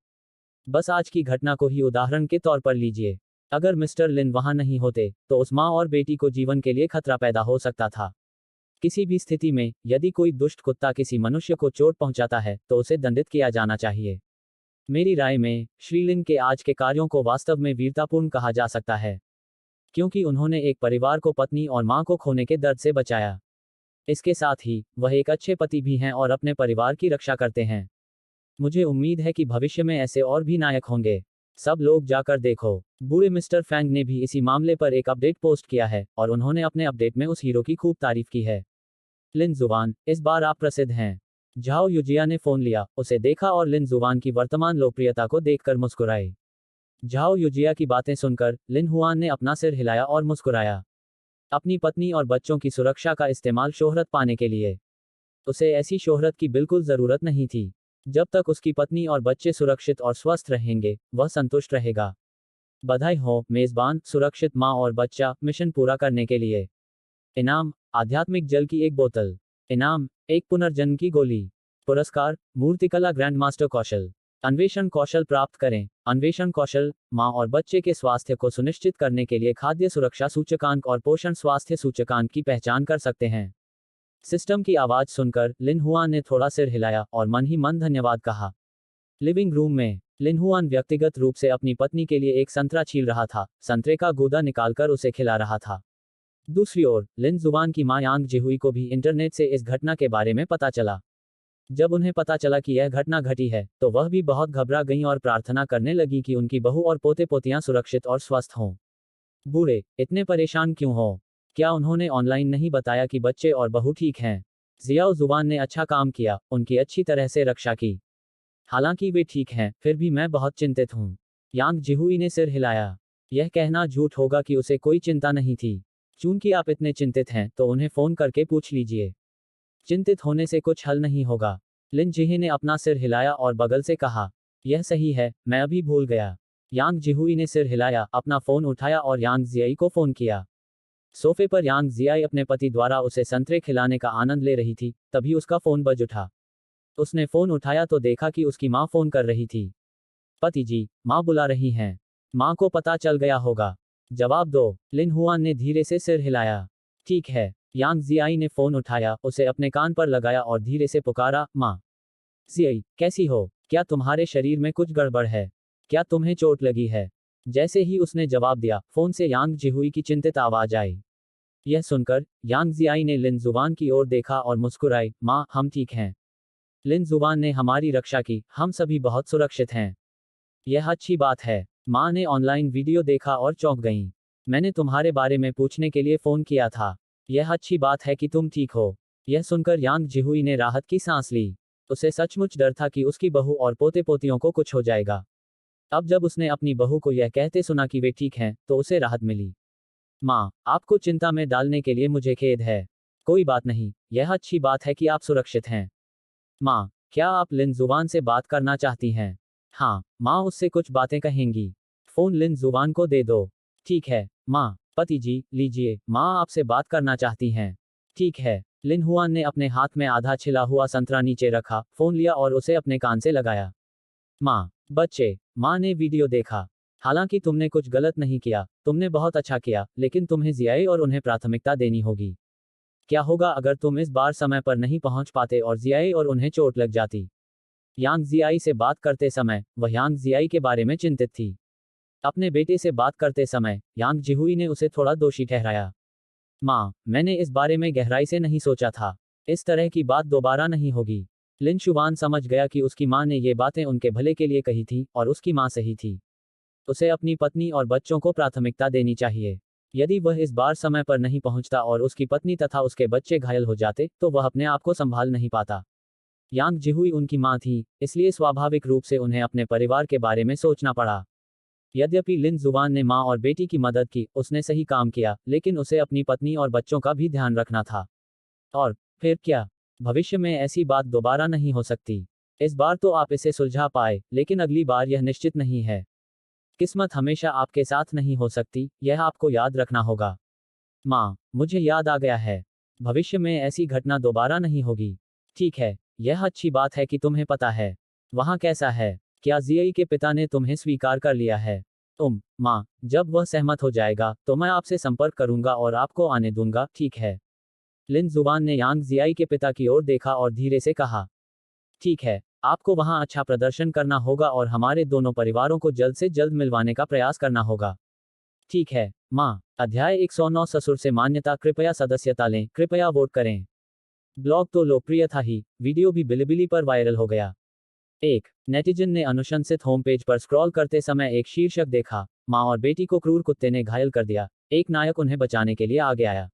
S1: बस आज की घटना को ही उदाहरण के तौर पर लीजिए। अगर मिस्टर लिन वहां नहीं होते, तो उस माँ और बेटी को जीवन के लिए खतरा पैदा हो सकता था। किसी भी स्थिति में, यदि कोई दुष्ट कुत्ता किसी मनुष्य को चोट पहुंचाता है, तो उसे दंडित किया जाना चाहिए। मेरी राय में, श्री लिन के आज के कार्यों को वास्तव में वीरतापूर्ण कहा जा सकता है, क्योंकि उन्होंने एक परिवार को पत्नी और मां को खोने के दर्द से बचाया। इसके साथ ही, वह एक अच्छे पति भी हैं और अपने परिवार की रक्षा करते हैं। मुझे उम्मीद है कि भविष्य में ऐसे और भी नायक होंगे। सब लोग जाकर देखो। बूढ़े मिस्टर फैंग ने भी इसी मामले पर एक अपडेट पोस्ट किया है, और उन्होंने अपने अपडेट में उस हीरो की खूब तारीफ की है। लिन जुवान, इस बार आप प्रसिद्ध हैं। झाओ युजिया ने फोन लिया, उसे देखा और लिन जुवान की वर्तमान लोकप्रियता को देखकर मुस्कुराए। झाओ युजिया की बातें सुनकर लिन हुआन ने अपना सिर हिलाया और मुस्कुराया। अपनी पत्नी और बच्चों की सुरक्षा का इस्तेमाल शोहरत पाने के लिए। उसे ऐसी शोहरत की बिल्कुल जरूरत नहीं थी। जब तक उसकी पत्नी और बच्चे सुरक्षित और स्वस्थ रहेंगे, वह संतुष्ट रहेगा। बधाई हो मेजबान, सुरक्षित माँ और बच्चा, मिशन पूरा करने के लिए। इनाम, आध्यात्मिक जल की एक बोतल। इनाम, एक पुनर्जन्म की गोली। पुरस्कार, मूर्तिकला ग्रैंड मास्टर कौशल। अन्वेषण कौशल प्राप्त करें। अन्वेषण कौशल, मां और बच्चे के स्वास्थ्य को सुनिश्चित करने के लिए खाद्य सुरक्षा सूचकांक और पोषण स्वास्थ्य सूचकांक की पहचान कर सकते हैं। सिस्टम की आवाज सुनकर लिन हुआन ने थोड़ा सिर हिलाया और मन ही मन धन्यवाद कहा। लिविंग रूम में लिन हुआन व्यक्तिगत रूप से अपनी पत्नी के लिए एक संतरा छील रहा था, संतरे का गूदा निकालकर उसे खिला रहा था। दूसरी ओर लिन जुबान की मां यांग जिहुई को भी इंटरनेट से इस घटना के बारे में पता चला। जब उन्हें पता चला कि यह घटना घटी है, तो वह भी बहुत घबरा गईं और प्रार्थना करने लगी कि उनकी बहू और पोते पोतियां सुरक्षित और स्वस्थ हों। बूढ़े इतने परेशान क्यों हो? क्या उन्होंने ऑनलाइन नहीं बताया कि बच्चे और बहू ठीक हैं? जियाओ जुबान ने अच्छा काम किया, उनकी अच्छी तरह से रक्षा की। हालांकि वे ठीक हैं, फिर भी मैं बहुत चिंतित हूँ। यांग जिहुई ने सिर हिलाया। यह कहना झूठ होगा कि उसे कोई चिंता नहीं थी। चूंकि आप इतने चिंतित हैं, तो उन्हें फोन करके पूछ लीजिए। चिंतित होने से कुछ हल नहीं होगा। लिन जिही ने अपना सिर हिलाया और बगल से कहा, यह सही है, मैं अभी भूल गया। यांग जिहुई ने सिर हिलाया, अपना फोन उठाया और यांग जियाई को फोन किया। सोफे पर यांग जियाई अपने पति द्वारा उसे संतरे खिलाने का आनंद ले रही थी, तभी उसका फोन बज उठा। उसने फोन उठाया तो देखा कि उसकी माँ फोन कर रही थी। पति जी, माँ बुला रही हैं। माँ को पता चल गया होगा। जवाब दो। लिन हुआन ने धीरे से सिर हिलाया। ठीक है। यांग जियाई ने फोन उठाया, उसे अपने कान पर लगाया और धीरे से पुकारा, माँ। जियाई, कैसी हो? क्या तुम्हारे शरीर में कुछ गड़बड़ है? क्या तुम्हें चोट लगी है? जैसे ही उसने जवाब दिया, फोन से यांग जिहुई की चिंतित आवाज आई। यह सुनकर यांग जियाई ने लिन जुबान की ओर देखा और मुस्कुराई, माँ, हम ठीक हैं। लिन जुबान ने हमारी रक्षा की, हम सभी बहुत सुरक्षित हैं। यह अच्छी बात है। माँ ने ऑनलाइन वीडियो देखा और चौंक गईं। मैंने तुम्हारे बारे में पूछने के लिए फोन किया था। यह अच्छी बात है कि तुम ठीक हो। यह सुनकर यांग जिहुई ने राहत की सांस ली। उसे सचमुच डर था कि उसकी बहू और पोते पोतियों को कुछ हो जाएगा। अब जब उसने अपनी बहू को यह कहते सुना कि वे ठीक हैं, तो उसे राहत मिली। माँ, आपको चिंता में डालने के लिए मुझे खेद है। कोई बात नहीं, यह अच्छी बात है कि आप सुरक्षित हैं। माँ, क्या आप लिन जुबान से बात करना चाहती हैं? हाँ, माँ उससे कुछ बातें कहेंगी। फोन लिन जुबान को दे दो। ठीक है, माँ। पति जी, लीजिए, माँ आपसे बात करना चाहती हैं। ठीक है। लिन हुआन ने अपने हाथ में आधा छिला हुआ संतरा नीचे रखा, फोन लिया और उसे अपने कान से लगाया। माँ, बच्चे, माँ ने वीडियो देखा। हालांकि तुमने कुछ गलत नहीं किया, तुमने बहुत अच्छा किया, लेकिन तुम्हें जियाई और उन्हें प्राथमिकता देनी होगी। क्या होगा अगर तुम इस बार समय पर नहीं पहुंच पाते और जियाई और उन्हें चोट लग जाती? यांग जियाई से बात करते समय वह यांग जियाई के बारे में चिंतित थी। अपने बेटे से बात करते समय यांग जिहुई ने उसे थोड़ा दोषी ठहराया। माँ, मैंने इस बारे में गहराई से नहीं सोचा था। इस तरह की बात दोबारा नहीं होगी। लिन शुबान समझ गया कि उसकी माँ ने ये बातें उनके भले के लिए कही थी और उसकी माँ सही थी। उसे अपनी पत्नी और बच्चों को प्राथमिकता देनी चाहिए। यदि वह इस बार समय पर नहीं पहुंचता और उसकी पत्नी तथा उसके बच्चे घायल हो जाते, तो वह अपने आप को संभाल नहीं पाता। यांग जिहुई उनकी माँ थी, इसलिए स्वाभाविक रूप से उन्हें अपने परिवार के बारे में सोचना पड़ा। यद्यपि लिन जुबान ने माँ और बेटी की मदद की, उसने सही काम किया, लेकिन उसे अपनी पत्नी और बच्चों का भी ध्यान रखना था। और फिर क्या? भविष्य में ऐसी बात दोबारा नहीं हो सकती। इस बार तो आप इसे सुलझा पाए, लेकिन अगली बार यह निश्चित नहीं है। किस्मत हमेशा आपके साथ नहीं हो सकती, यह आपको याद रखना होगा। माँ, मुझे याद आ गया है। भविष्य में ऐसी घटना दोबारा नहीं होगी। ठीक है, यह अच्छी बात है कि तुम्हें पता है। वहाँ कैसा है? क्या जियाई के पिता ने तुम्हें स्वीकार कर लिया है? माँ, जब वह सहमत हो जाएगा, तो मैं आपसे संपर्क करूंगा और आपको आने दूंगा, ठीक है? लिन जुबान ने यांग जियाई के पिता की ओर देखा और धीरे से कहा, ठीक है, आपको वहाँ अच्छा प्रदर्शन करना होगा और हमारे दोनों परिवारों को जल्द से जल्द मिलवाने का प्रयास करना होगा। ठीक है, माँ। अध्याय 109 ससुर से मान्यता। कृपया सदस्यता लें, कृपया वोट करें। ब्लॉग तो लोकप्रिय था ही, वीडियो भी बिलिबिली पर वायरल हो गया। एक नेटिजन ने अनुशंसित होम पेज पर स्क्रॉल करते समय एक शीर्षक देखा, माँ और बेटी को क्रूर कुत्ते ने घायल कर दिया, एक नायक उन्हें बचाने के लिए आगे आया।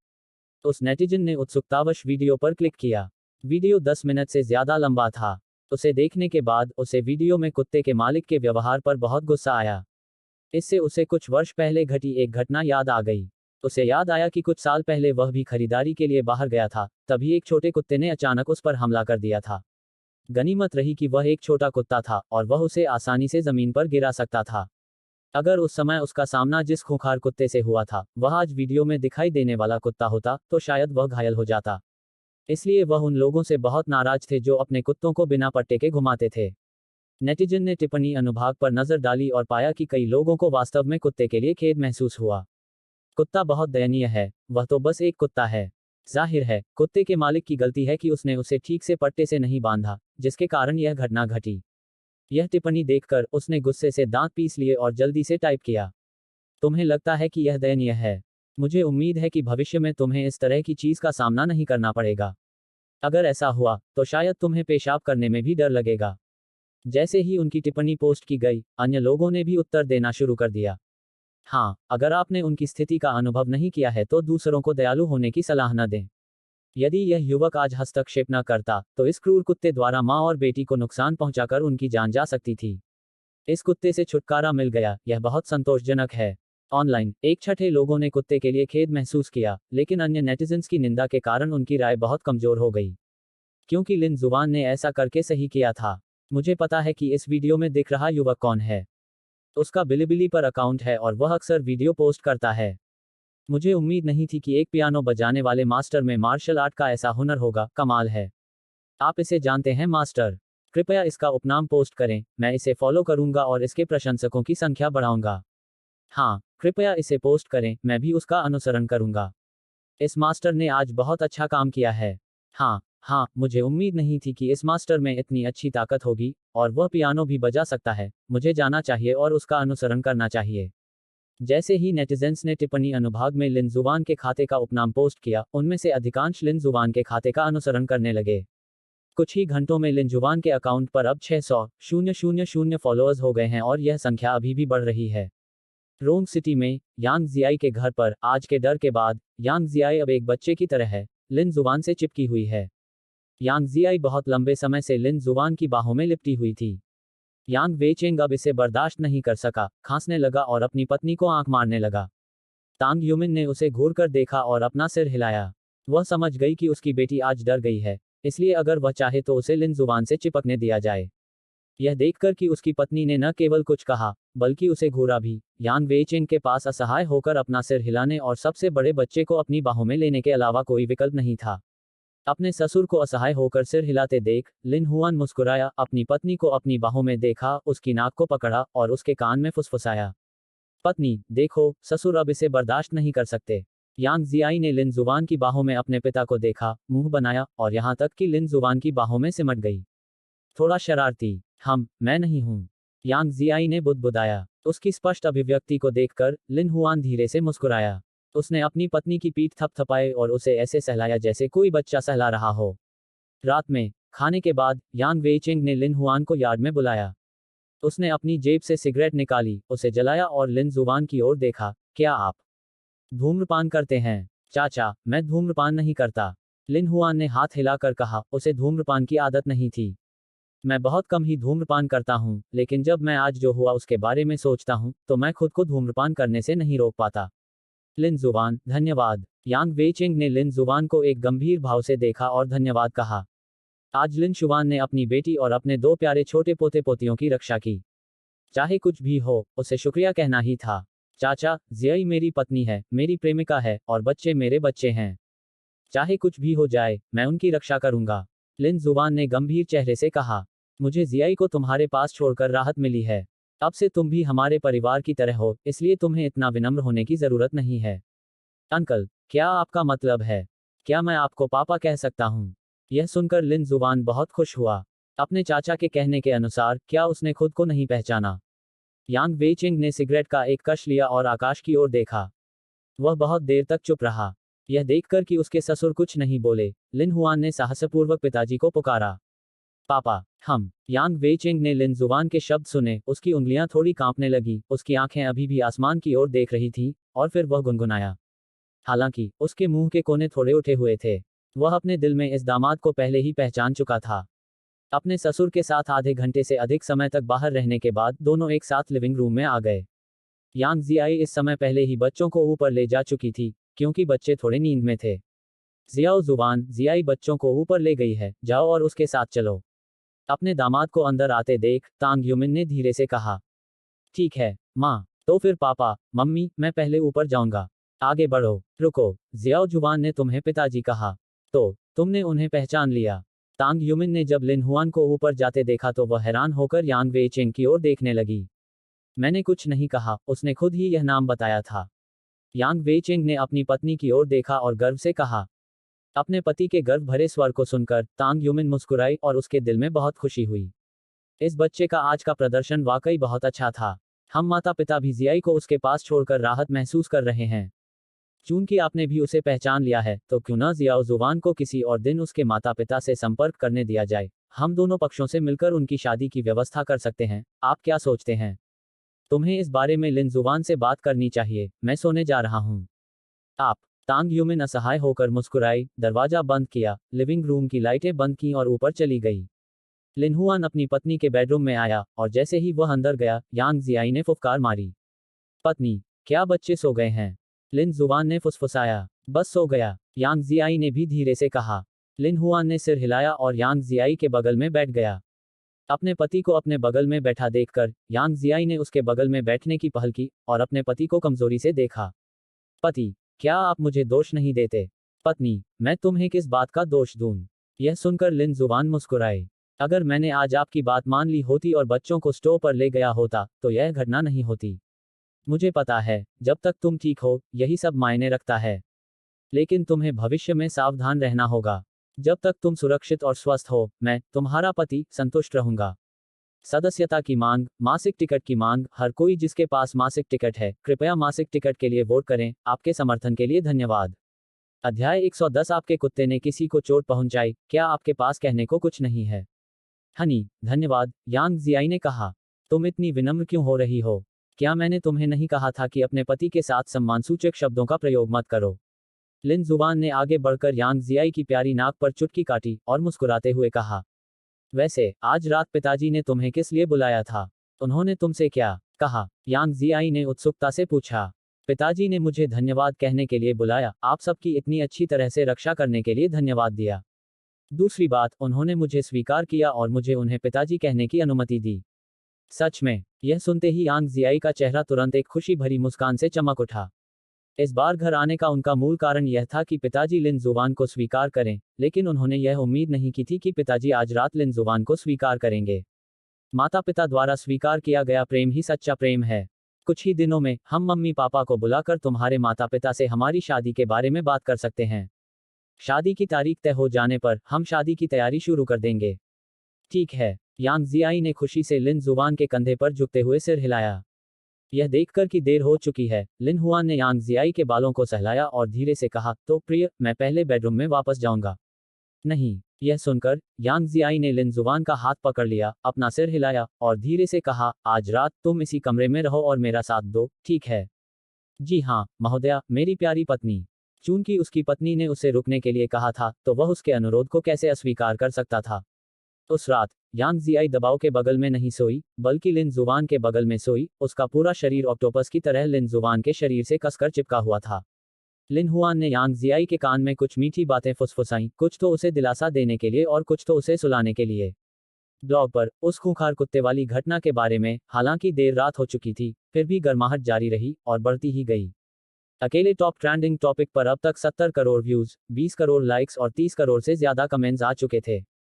S1: उस नेटिजन ने उत्सुकतावश वीडियो पर क्लिक किया। वीडियो 10 मिनट से ज्यादा लंबा था। उसे देखने के बाद उसे वीडियो में कुत्ते के मालिक के व्यवहार पर बहुत गुस्सा आया। इससे उसे कुछ वर्ष पहले घटी एक घटना याद आ गई। उसे याद आया कि कुछ साल पहले वह भी खरीदारी के लिए बाहर गया था, तभी एक छोटे कुत्ते ने अचानक उस पर हमला कर दिया था। गनीमत रही कि वह एक छोटा कुत्ता था और वह उसे आसानी से जमीन पर गिरा सकता था। अगर उस समय उसका सामना जिस खूंखार कुत्ते से हुआ था वह आज वीडियो में दिखाई देने वाला कुत्ता होता तो शायद वह घायल हो जाता। इसलिए वह उन लोगों से बहुत नाराज थे जो अपने कुत्तों को बिना पट्टे के घुमाते थे। नेटिजन ने टिप्पणी अनुभाग पर नजर डाली और पाया कि कई लोगों को वास्तव में कुत्ते के लिए खेद महसूस हुआ। कुत्ता बहुत दयनीय है, वह तो बस एक कुत्ता है। जाहिर है कुत्ते के मालिक की गलती है कि उसने उसे ठीक से पट्टे से नहीं बांधा, जिसके कारण यह घटना घटी। यह टिप्पणी देखकर उसने गुस्से से दांत पीस लिए और जल्दी से टाइप किया, तुम्हें लगता है कि यह दयनीय है? मुझे उम्मीद है कि भविष्य में तुम्हें इस तरह की चीज का सामना नहीं करना पड़ेगा। अगर ऐसा हुआ तो शायद तुम्हें पेशाब करने में भी डर लगेगा। जैसे ही उनकी टिप्पणी पोस्ट की गई, अन्य लोगों ने भी उत्तर देना शुरू कर दिया। हाँ, अगर आपने उनकी स्थिति का अनुभव नहीं किया है तो दूसरों को दयालु होने की सलाह न दें। यदि यह युवक आज हस्तक्षेप न करता तो इस क्रूर कुत्ते द्वारा माँ और बेटी को नुकसान पहुंचाकर उनकी जान जा सकती थी। इस कुत्ते से छुटकारा मिल गया, यह बहुत संतोषजनक है। ऑनलाइन एक छठे लोगों ने कुत्ते के लिए खेद महसूस किया, लेकिन अन्य नेटिजन्स की निंदा के कारण उनकी राय बहुत कमजोर हो गई। क्योंकि लिन जुवान ने ऐसा करके सही किया था। मुझे पता है कि इस वीडियो में दिख रहा युवक कौन है। उसका बिलिबिली पर अकाउंट है और वह अक्सर वीडियो पोस्ट करता है। मुझे उम्मीद नहीं थी कि एक पियानो बजाने वाले मास्टर में मार्शल आर्ट का ऐसा हुनर होगा, कमाल है। आप इसे जानते हैं मास्टर? कृपया इसका उपनाम पोस्ट करें, मैं इसे फॉलो करूंगा और इसके प्रशंसकों की संख्या बढ़ाऊंगा। हाँ, कृपया इसे पोस्ट करें, मैं भी उसका अनुसरण करूंगा। इस मास्टर ने आज बहुत अच्छा काम किया है। हाँ, हाँ, मुझे उम्मीद नहीं थी कि इस मास्टर में इतनी अच्छी ताकत होगी, और वह पियानो भी बजा सकता है। मुझे जाना चाहिए और उसका अनुसरण करना चाहिए। जैसे ही नेटिजन्स ने टिप्पणी अनुभाग में लिन जुवान के खाते का उपनाम पोस्ट किया, उनमें से अधिकांश लिन जुवान के खाते का अनुसरण करने लगे। कुछ ही घंटों में लिन जुवान के अकाउंट पर अब 600,000 फॉलोअर्स हो गए हैं और यह संख्या अभी भी बढ़ रही है। रोम सिटी में यांग जियाई के घर पर आज के डर के बाद यांग जियाई अब एक बच्चे की तरह है, लिन जुवान से चिपकी हुई है। यांग जियाई बहुत लंबे समय से लिन जुवान की बाहों में लिपटी हुई थी। यांग वेचेंग अब इसे बर्दाश्त नहीं कर सका, खांसने लगा और अपनी पत्नी को आंख मारने लगा। तांग युमिन ने उसे घूर कर देखा और अपना सिर हिलाया। वह समझ गई कि उसकी बेटी आज डर गई है, इसलिए अगर वह चाहे तो उसे लिन जुबान से चिपकने दिया जाए। यह देखकर कि उसकी पत्नी ने न केवल कुछ कहा, बल्कि उसे घूरा भी, यांग वेचेंग के पास असहाय होकर अपना सिर हिलाने और सबसे बड़े बच्चे को अपनी बाहों में लेने के अलावा कोई विकल्प नहीं था। अपने ससुर को असहाय होकर सिर हिलाते देख लिन हुआन मुस्कुराया, अपनी पत्नी को अपनी बाहों में देखा, उसकी नाक को पकड़ा और उसके कान में फुसफुसाया। पत्नी, देखो, ससुर अब इसे बर्दाश्त नहीं कर सकते। यांग जियाई ने लिन जुवान की बाहों में अपने पिता को देखा, मुंह बनाया, और यहां तक कि लिन जुवान की बाहों में सिमट गई। थोड़ा शरारती। मैं नहीं हूं। यांग जियाई ने बुदबुदाया। उसकी स्पष्ट अभिव्यक्ति को देखकर लिन हुआन धीरे से मुस्कुराया। उसने अपनी पत्नी की पीठ थपथपाई और उसे ऐसे सहलाया जैसे कोई बच्चा सहला रहा हो। रात में खाने के बाद यांग वेइचिंग ने लिन हुआन को यार्ड में बुलाया। उसने अपनी जेब से सिगरेट निकाली, उसे जलाया और लिन जुवान की ओर देखा। क्या आप धूम्रपान करते हैं? चाचा, मैं धूम्रपान नहीं करता। लिन हुआन ने हाथ हिलाकर कहा, उसे धूम्रपान की आदत नहीं थी। मैं बहुत कम ही धूम्रपान करता हूँ, लेकिन जब मैं आज जो हुआ उसके बारे में सोचता हूँ, तो मैं खुद को धूम्रपान करने से नहीं रोक पाता। लिन जुवान, धन्यवाद। यांग वेइचिंग ने लिन जुवान को एक गंभीर भाव से देखा और धन्यवाद कहा। आज लिन शुवान ने अपनी बेटी और अपने दो प्यारे छोटे पोते पोतियों की रक्षा की। चाहे कुछ भी हो, उसे शुक्रिया कहना ही था। चाचा, जियाई मेरी पत्नी है, मेरी प्रेमिका है, और बच्चे मेरे बच्चे हैं। चाहे कुछ भी हो जाए, मैं उनकी रक्षा करूंगा। लिन जुवान ने गंभीर चेहरे से कहा। मुझे जियाई को तुम्हारे पास छोड़कर राहत मिली है। अब से तुम भी हमारे परिवार की तरह हो, इसलिए तुम्हें इतना विनम्र होने की जरूरत नहीं है। अंकल, क्या आपका मतलब है? क्या मैं आपको पापा कह सकता हूँ? यह सुनकर लिन जुवान बहुत खुश हुआ। अपने चाचा के कहने के अनुसार क्या उसने खुद को नहीं पहचाना? यांग वेइचिंग ने सिगरेट का एक कश लिया और आकाश की ओर देखा। वह बहुत देर तक चुप रहा। यह देखकर कि उसके ससुर कुछ नहीं बोले, लिन हुआन ने साहसपूर्वक पिताजी को पुकारा। पापा, हम। यांग वेइचिंग ने लिन जुवान के शब्द सुने, उसकी उंगलियां थोड़ी कांपने लगी, उसकी आंखें अभी भी आसमान की ओर देख रही थीं, और फिर वह गुनगुनाया। हालांकि उसके मुंह के कोने थोड़े उठे हुए थे। वह अपने दिल में इस दामाद को पहले ही पहचान चुका था। अपने ससुर के साथ आधे घंटे से अधिक समय तक बाहर रहने के बाद दोनों एक साथ लिविंग रूम में आ गए। यांग जियाई इस समय पहले ही बच्चों को ऊपर ले जा चुकी थी, क्योंकि बच्चे थोड़े नींद में थे। जियाओ जुबान, जियाई बच्चों को ऊपर ले गई है, जाओ और उसके साथ चलो। अपने दामाद को अंदर आते देख तांग युमिन ने धीरे से कहा। ठीक है, माँ। तो फिर पापा, मम्मी, मैं पहले ऊपर जाऊंगा। आगे बढ़ो। रुको, जियाओ जुवान ने तुम्हें पिताजी कहा। तो तुमने उन्हें पहचान लिया? तांग युमिन ने जब लिन हुआन को ऊपर जाते देखा तो वह हैरान होकर यांग वेइचेंग की ओर देखने लगी। मैंने कुछ नहीं कहा, उसने खुद ही यह नाम बताया था। यांग वेइचेंग ने अपनी पत्नी की ओर देखा और गर्व से कहा। अपने पति के गर्व भरे स्वर को सुनकर तांग युमिन मुस्कुराई और उसके दिल में बहुत खुशी हुई। इस बच्चे का आज का प्रदर्शन वाकई बहुत अच्छा था। हम माता पिता भी जियाई को उसके पास छोड़कर राहत महसूस कर रहे हैं। चूंकि आपने भी उसे पहचान लिया है, तो क्यों न जियाओ जुवान को किसी और दिन उसके माता पिता से संपर्क करने दिया जाए। हम दोनों पक्षों से मिलकर उनकी शादी की व्यवस्था कर सकते हैं। आप क्या सोचते हैं? तुम्हें इस बारे में लिन जुवान से बात करनी चाहिए। मैं सोने जा रहा हूँ। आप। तांग युमिन असहाय होकर मुस्कुराई, दरवाजा बंद किया, लिविंग रूम की लाइटें बंद की और ऊपर चली गई। लिन हुआन अपनी पत्नी के बेडरूम में आया और जैसे ही वह अंदर गया, यांग जियाई ने फुफकार मारी। पत्नी, क्या बच्चे सो गए हैं? लिन जुवान ने फुसफुसाया। बस सो गया, यांग जियाई ने भी धीरे से कहा। लिन हुआन ने सिर हिलाया और यांग जियाई के बगल में बैठ गया। अपने पति को अपने बगल में बैठा देखकर यांग जियाई ने उसके बगल में बैठने की पहल की और अपने पति को कमजोरी से देखा। पति, क्या आप मुझे दोष नहीं देते? पत्नी, मैं तुम्हें किस बात का दोष दूं? यह सुनकर लिन जुबान मुस्कुराए। अगर मैंने आज आपकी बात मान ली होती और बच्चों को स्टोव पर ले गया होता, तो यह घटना नहीं होती। मुझे पता है, जब तक तुम ठीक हो, यही सब मायने रखता है। लेकिन तुम्हें भविष्य में सावधान रहना होगा। जब तक तुम सुरक्षित और स्वस्थ हो, मैं, तुम्हारा पति, संतुष्ट रहूंगा। सदस्यता की मांग, मासिक टिकट की मांग, हर कोई जिसके पास मासिक टिकट है, कृपया मासिक टिकट के लिए वोट करें। आपके समर्थन के लिए धन्यवाद। अध्याय 110। आपके कुत्ते ने किसी को चोट पहुंचाई, क्या आपके पास कहने को कुछ नहीं है? हनी, धन्यवाद, यांग जियाई ने कहा। तुम इतनी विनम्र क्यों हो रही हो? क्या मैंने तुम्हें नहीं कहा था कि अपने पति के साथ सम्मानसूचक शब्दों का प्रयोग मत करो? लिन जुबान ने आगे बढ़कर यांग जियाई की प्यारी नाक पर चुटकी काटी और मुस्कुराते हुए कहा। वैसे, आज रात पिताजी ने तुम्हें किस लिए बुलाया था? उन्होंने तुमसे क्या कहा? यांग जियाई ने उत्सुकता से पूछा। पिताजी ने मुझे धन्यवाद कहने के लिए बुलाया, आप सबकी इतनी अच्छी तरह से रक्षा करने के लिए धन्यवाद दिया। दूसरी बात, उन्होंने मुझे स्वीकार किया और मुझे उन्हें पिताजी कहने की अनुमति दी। सच में? यह सुनते ही यांग जियाई का चेहरा तुरंत एक खुशी भरी मुस्कान से चमक उठा। इस बार घर आने का उनका मूल कारण यह था कि पिताजी लिन जुबान को स्वीकार करें, लेकिन उन्होंने यह उम्मीद नहीं की थी कि पिताजी आज रात लिन जुबान को स्वीकार करेंगे। माता पिता द्वारा स्वीकार किया गया प्रेम ही सच्चा प्रेम है। कुछ ही दिनों में हम मम्मी पापा को बुलाकर तुम्हारे माता पिता से हमारी शादी के बारे में बात कर सकते हैं। शादी की तारीख तय हो जाने पर हम शादी की तैयारी शुरू कर देंगे। ठीक है। यांग जियाई ने खुशी से लिन जुबान के कंधे पर झुकते हुए सिर हिलाया। यह देखकर कि देर हो चुकी है, लिन हुआन ने यांग जियाई के बालों को सहलाया और धीरे से कहा, तो प्रिय, मैं पहले बेडरूम में वापस जाऊंगा। नहीं। यह सुनकर यांग जियाई ने लिन जुबान का हाथ पकड़ लिया, अपना सिर हिलाया और धीरे से कहा, आज रात तुम इसी कमरे में रहो और मेरा साथ दो, ठीक है? जी हाँ, महोदया, मेरी प्यारी पत्नी। चूंकि उसकी पत्नी ने उसे रुकने के लिए कहा था, तो वह उसके अनुरोध को कैसे अस्वीकार कर सकता था? उस रात यांग जियाई दबाव के बगल में नहीं सोई, बल्कि लिन जुबान के बगल में सोई। उसका पूरा शरीर ऑक्टोपस की तरह लिन जुबान के शरीर से कसकर चिपका हुआ था। लिन हुआन ने यांग जियाई के कान में कुछ मीठी बातें फुसफुसाईं, कुछ तो उसे दिलासा देने के लिए और कुछ तो उसे सुलाने के लिए। ब्लॉग पर उस खूंखार कुत्ते वाली घटना के बारे में, हालांकि देर रात हो चुकी थी, फिर भी गर्माहट जारी रही और बढ़ती ही गई। अकेले टॉप ट्रेंडिंग टॉपिक पर अब तक 70 करोड़ व्यूज, 20 करोड़ लाइक्स और 30 करोड़ से ज्यादा कमेंट्स आ चुके थे।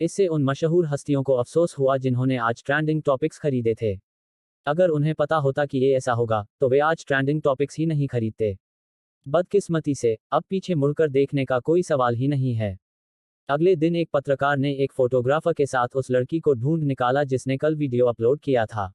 S1: इससे उन मशहूर हस्तियों को अफसोस हुआ जिन्होंने आज ट्रेंडिंग टॉपिक्स खरीदे थे। अगर उन्हें पता होता कि ये ऐसा होगा, तो वे आज ट्रेंडिंग टॉपिक्स ही नहीं खरीदते। बदकिस्मती से अब पीछे मुड़कर देखने का कोई सवाल ही नहीं है। अगले दिन एक पत्रकार ने एक फोटोग्राफर के साथ उस लड़की को ढूंढ निकाला जिसने कल वीडियो अपलोड किया था।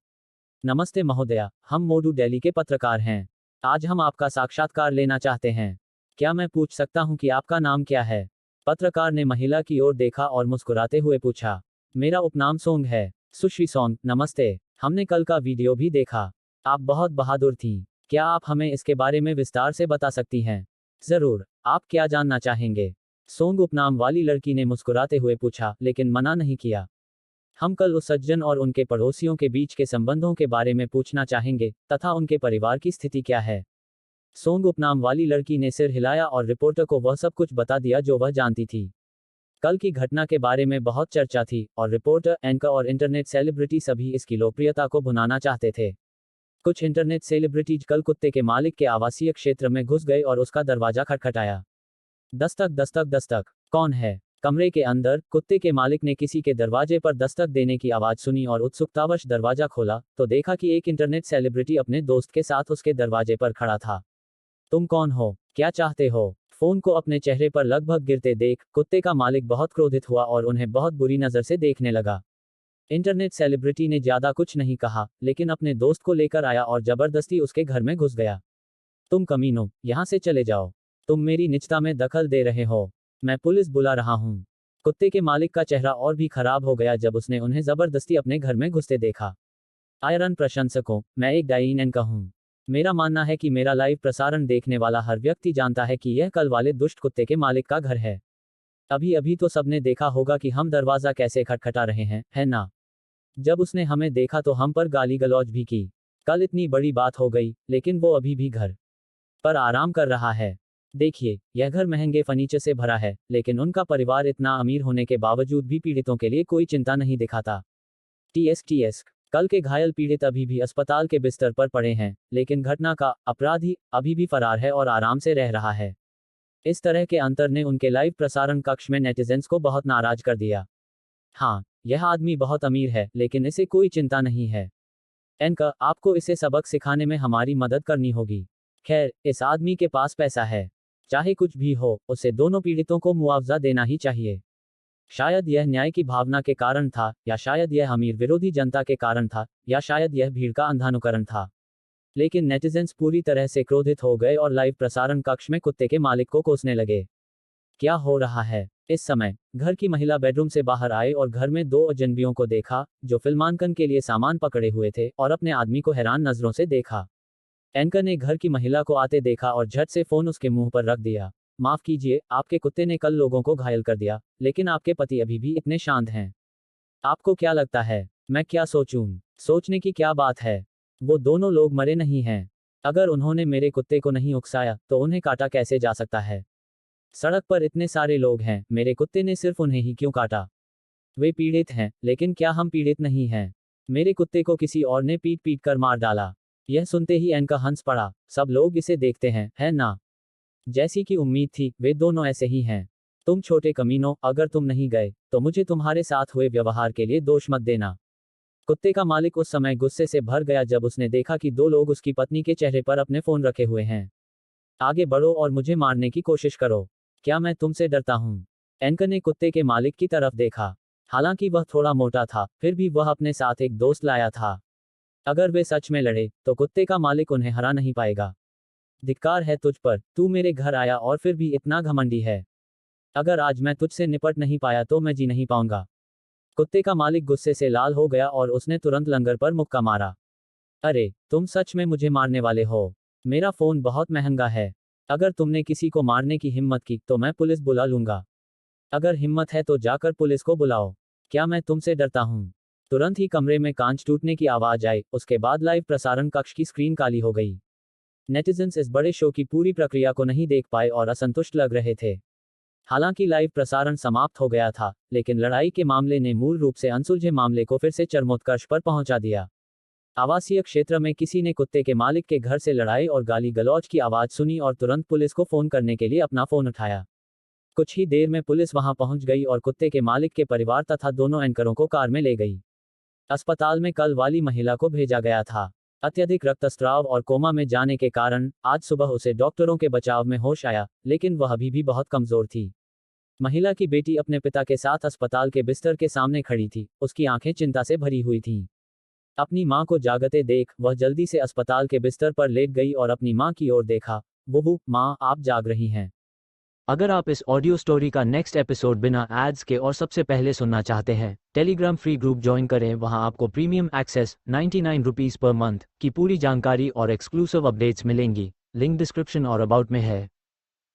S1: नमस्ते महोदया, हम मोडू दिल्ली के पत्रकार हैं। आज हम आपका साक्षात्कार लेना चाहते हैं। क्या मैं पूछ सकता हूं कि आपका नाम क्या है? पत्रकार ने महिला की ओर देखा और मुस्कुराते हुए पूछा। मेरा उपनाम सोंग है। सुश्री सोंग, नमस्ते। हमने कल का वीडियो भी देखा। आप बहुत बहादुर थीं। क्या आप हमें इसके बारे में विस्तार से बता सकती हैं? जरूर। आप क्या जानना चाहेंगे? सोंग उपनाम वाली लड़की ने मुस्कुराते हुए पूछा, लेकिन मना नहीं किया। हम कल उस सज्जन और उनके पड़ोसियों के बीच के संबंधों के बारे में पूछना चाहेंगे, तथा उनके परिवार की स्थिति क्या है। सोंग उपनाम वाली लड़की ने सिर हिलाया और रिपोर्टर को वह सब कुछ बता दिया जो वह जानती थी। कल की घटना के बारे में बहुत चर्चा थी और रिपोर्टर, एंकर और इंटरनेट सेलिब्रिटी सभी इसकी लोकप्रियता को भुनाना चाहते थे। कुछ इंटरनेट सेलिब्रिटीज कल कुत्ते के मालिक के आवासीय क्षेत्र में घुस गए और उसका दरवाजा खटखटाया। दस्तक दस्तक दस्तक। कौन है? कमरे के अंदर कुत्ते के मालिक ने किसी के दरवाजे पर दस्तक देने की आवाज सुनी और उत्सुकतावश दरवाजा खोला तो देखा कि एक इंटरनेट सेलिब्रिटी अपने दोस्त के साथ उसके दरवाजे पर खड़ा था। तुम कौन हो? क्या चाहते हो? फोन को अपने चेहरे पर लगभग गिरते देख कुत्ते का मालिक बहुत क्रोधित हुआ और उन्हें बहुत बुरी नजर से देखने लगा। इंटरनेट सेलिब्रिटी ने ज्यादा कुछ नहीं कहा, लेकिन अपने दोस्त को लेकर आया और जबरदस्ती उसके घर में घुस गया। तुम कमीनो, यहां से चले जाओ। तुम मेरी निजता में दखल दे रहे हो। मैं पुलिस बुला रहा हूं। कुत्ते के मालिक का चेहरा और भी खराब हो गया जब उसने उन्हें जबरदस्ती अपने घर में घुसते देखा। आयरन प्रशंसकों, मैं एक डाइन का हूं। मेरा मानना है कि मेरा लाइव प्रसारण देखने वाला हर व्यक्ति जानता है कि यह कल वाले दुष्ट कुत्ते के मालिक का घर है। अभी अभी तो सबने देखा होगा कि हम दरवाजा कैसे खटखटा रहे हैं, है ना? जब उसने हमें देखा तो हम पर गाली गलौज भी की। कल इतनी बड़ी बात हो गई, लेकिन वो अभी भी घर पर आराम कर रहा है। देखिए, यह घर महंगे फर्नीचर से भरा है, लेकिन उनका परिवार इतना अमीर होने के बावजूद भी पीड़ितों के लिए कोई चिंता नहीं दिखाता। टीएस कल के घायल पीड़ित अभी भी अस्पताल के बिस्तर पर पड़े हैं, लेकिन घटना का अपराधी अभी भी फरार है और आराम से रह रहा है। इस तरह के अंतर ने उनके लाइव प्रसारण कक्ष में नेटिजन्स को बहुत नाराज कर दिया। हाँ, यह आदमी बहुत अमीर है, लेकिन इसे कोई चिंता नहीं है। एनका, आपको इसे सबक सिखाने में हमारी मदद करनी होगी। खैर, इस आदमी के पास पैसा है। चाहे कुछ भी हो, उसे दोनों पीड़ितों को मुआवजा देना ही चाहिए। शायद यह न्याय की भावना के कारण था, या शायद यह अमीर विरोधी जनता के कारण था, या शायद यह भीड़ का अंधानुकरण था। लेकिन नेटिजन्स पूरी तरह से क्रोधित हो गए और लाइव प्रसारण कक्ष में कुत्ते के मालिक को कोसने लगे। क्या हो रहा है? इस समय घर की महिला बेडरूम से बाहर आए और घर में दो अजनबियों को देखा जो फिल्मांकन के लिए सामान पकड़े हुए थे, और अपने आदमी को हैरान नजरों से देखा। एंकर ने घर की महिला को आते देखा और झट से फोन उसके मुंह पर रख दिया। माफ कीजिए, आपके कुत्ते ने कल लोगों को घायल कर दिया, लेकिन आपके पति अभी भी इतने शांत हैं। आपको क्या लगता है मैं क्या सोचूं? सोचने की क्या बात है? वो दोनों लोग मरे नहीं हैं। अगर उन्होंने मेरे कुत्ते को नहीं उकसाया तो उन्हें काटा कैसे जा सकता है? सड़क पर इतने सारे लोग हैं, मेरे कुत्ते ने सिर्फ उन्हें ही क्यों काटा? वे पीड़ित हैं, लेकिन क्या हम पीड़ित नहीं हैं? मेरे कुत्ते को किसी और ने पीट पीट कर मार डाला। यह सुनते ही एनका हंस पड़ा। सब लोग इसे देखते हैं, है ना? जैसी कि उम्मीद थी, वे दोनों ऐसे ही हैं। तुम छोटे कमीनों, अगर तुम नहीं गए तो मुझे तुम्हारे साथ हुए व्यवहार के लिए दोष मत देना। कुत्ते का मालिक उस समय गुस्से से भर गया जब उसने देखा कि दो लोग उसकी पत्नी के चेहरे पर अपने फोन रखे हुए हैं। आगे बढ़ो और मुझे मारने की कोशिश करो। क्या मैं तुमसे डरता हूं? एनका ने कुत्ते के मालिक की तरफ देखा। हालांकि वह थोड़ा मोटा था, फिर भी वह अपने साथ एक दोस्त लाया था। अगर वे सच में लड़े तो कुत्ते का मालिक उन्हें हरा नहीं पाएगा। धिक्कार है तुझ पर, तू मेरे घर आया और फिर भी इतना घमंडी है। अगर आज मैं तुझसे निपट नहीं पाया तो मैं जी नहीं पाऊंगा। कुत्ते का मालिक गुस्से से लाल हो गया और उसने तुरंत लंगर पर मुक्का मारा। अरे, तुम सच में मुझे मारने वाले हो? मेरा फोन बहुत महंगा है। अगर तुमने किसी को मारने की हिम्मत की तो मैं पुलिस बुला लूंगा। अगर हिम्मत है तो जाकर पुलिस को बुलाओ। क्या मैं तुमसे डरता हूं? तुरंत ही कमरे में कांच टूटने की आवाज आई। उसके बाद लाइव प्रसारण कक्ष की स्क्रीन काली हो गई। नेटिजन्स इस बड़े शो की पूरी प्रक्रिया को नहीं देख पाए और असंतुष्ट लग रहे थे। हालांकि लाइव प्रसारण समाप्त हो गया था, लेकिन लड़ाई के मामले ने मूल रूप से अनसुलझे मामले को फिर से चरमोत्कर्ष पर पहुंचा दिया। आवासीय क्षेत्र में किसी ने कुत्ते के मालिक के घर से लड़ाई और गाली गलौज की आवाज सुनी और तुरंत पुलिस को फोन करने के लिए अपना फोन उठाया। कुछ ही देर में पुलिस वहां पहुंच गई और कुत्ते के मालिक के परिवार तथा दोनों एंकरों को कार में ले गई। अस्पताल में कल वाली महिला को भेजा गया था। अत्यधिक रक्तस्राव और कोमा में जाने के कारण आज सुबह उसे डॉक्टरों के बचाव में होश आया, लेकिन वह अभी भी बहुत कमजोर थी। महिला की बेटी अपने पिता के साथ अस्पताल के बिस्तर के सामने खड़ी थी। उसकी आंखें चिंता से भरी हुई थीं। अपनी मां को जागते देख वह जल्दी से अस्पताल के बिस्तर पर लेट गई और अपनी मां की ओर देखा। बुबू, मां, आप जाग रही हैं। अगर आप इस ऑडियो स्टोरी का नेक्स्ट एपिसोड बिना एड्स के और सबसे पहले सुनना चाहते हैं, टेलीग्राम फ्री ग्रुप ज्वाइन करें। वहां आपको premium access 99 rupees per month की पूरी जानकारी और एक्सक्लूसिव अपडेट्स मिलेंगी। लिंक डिस्क्रिप्शन और अबाउट में है।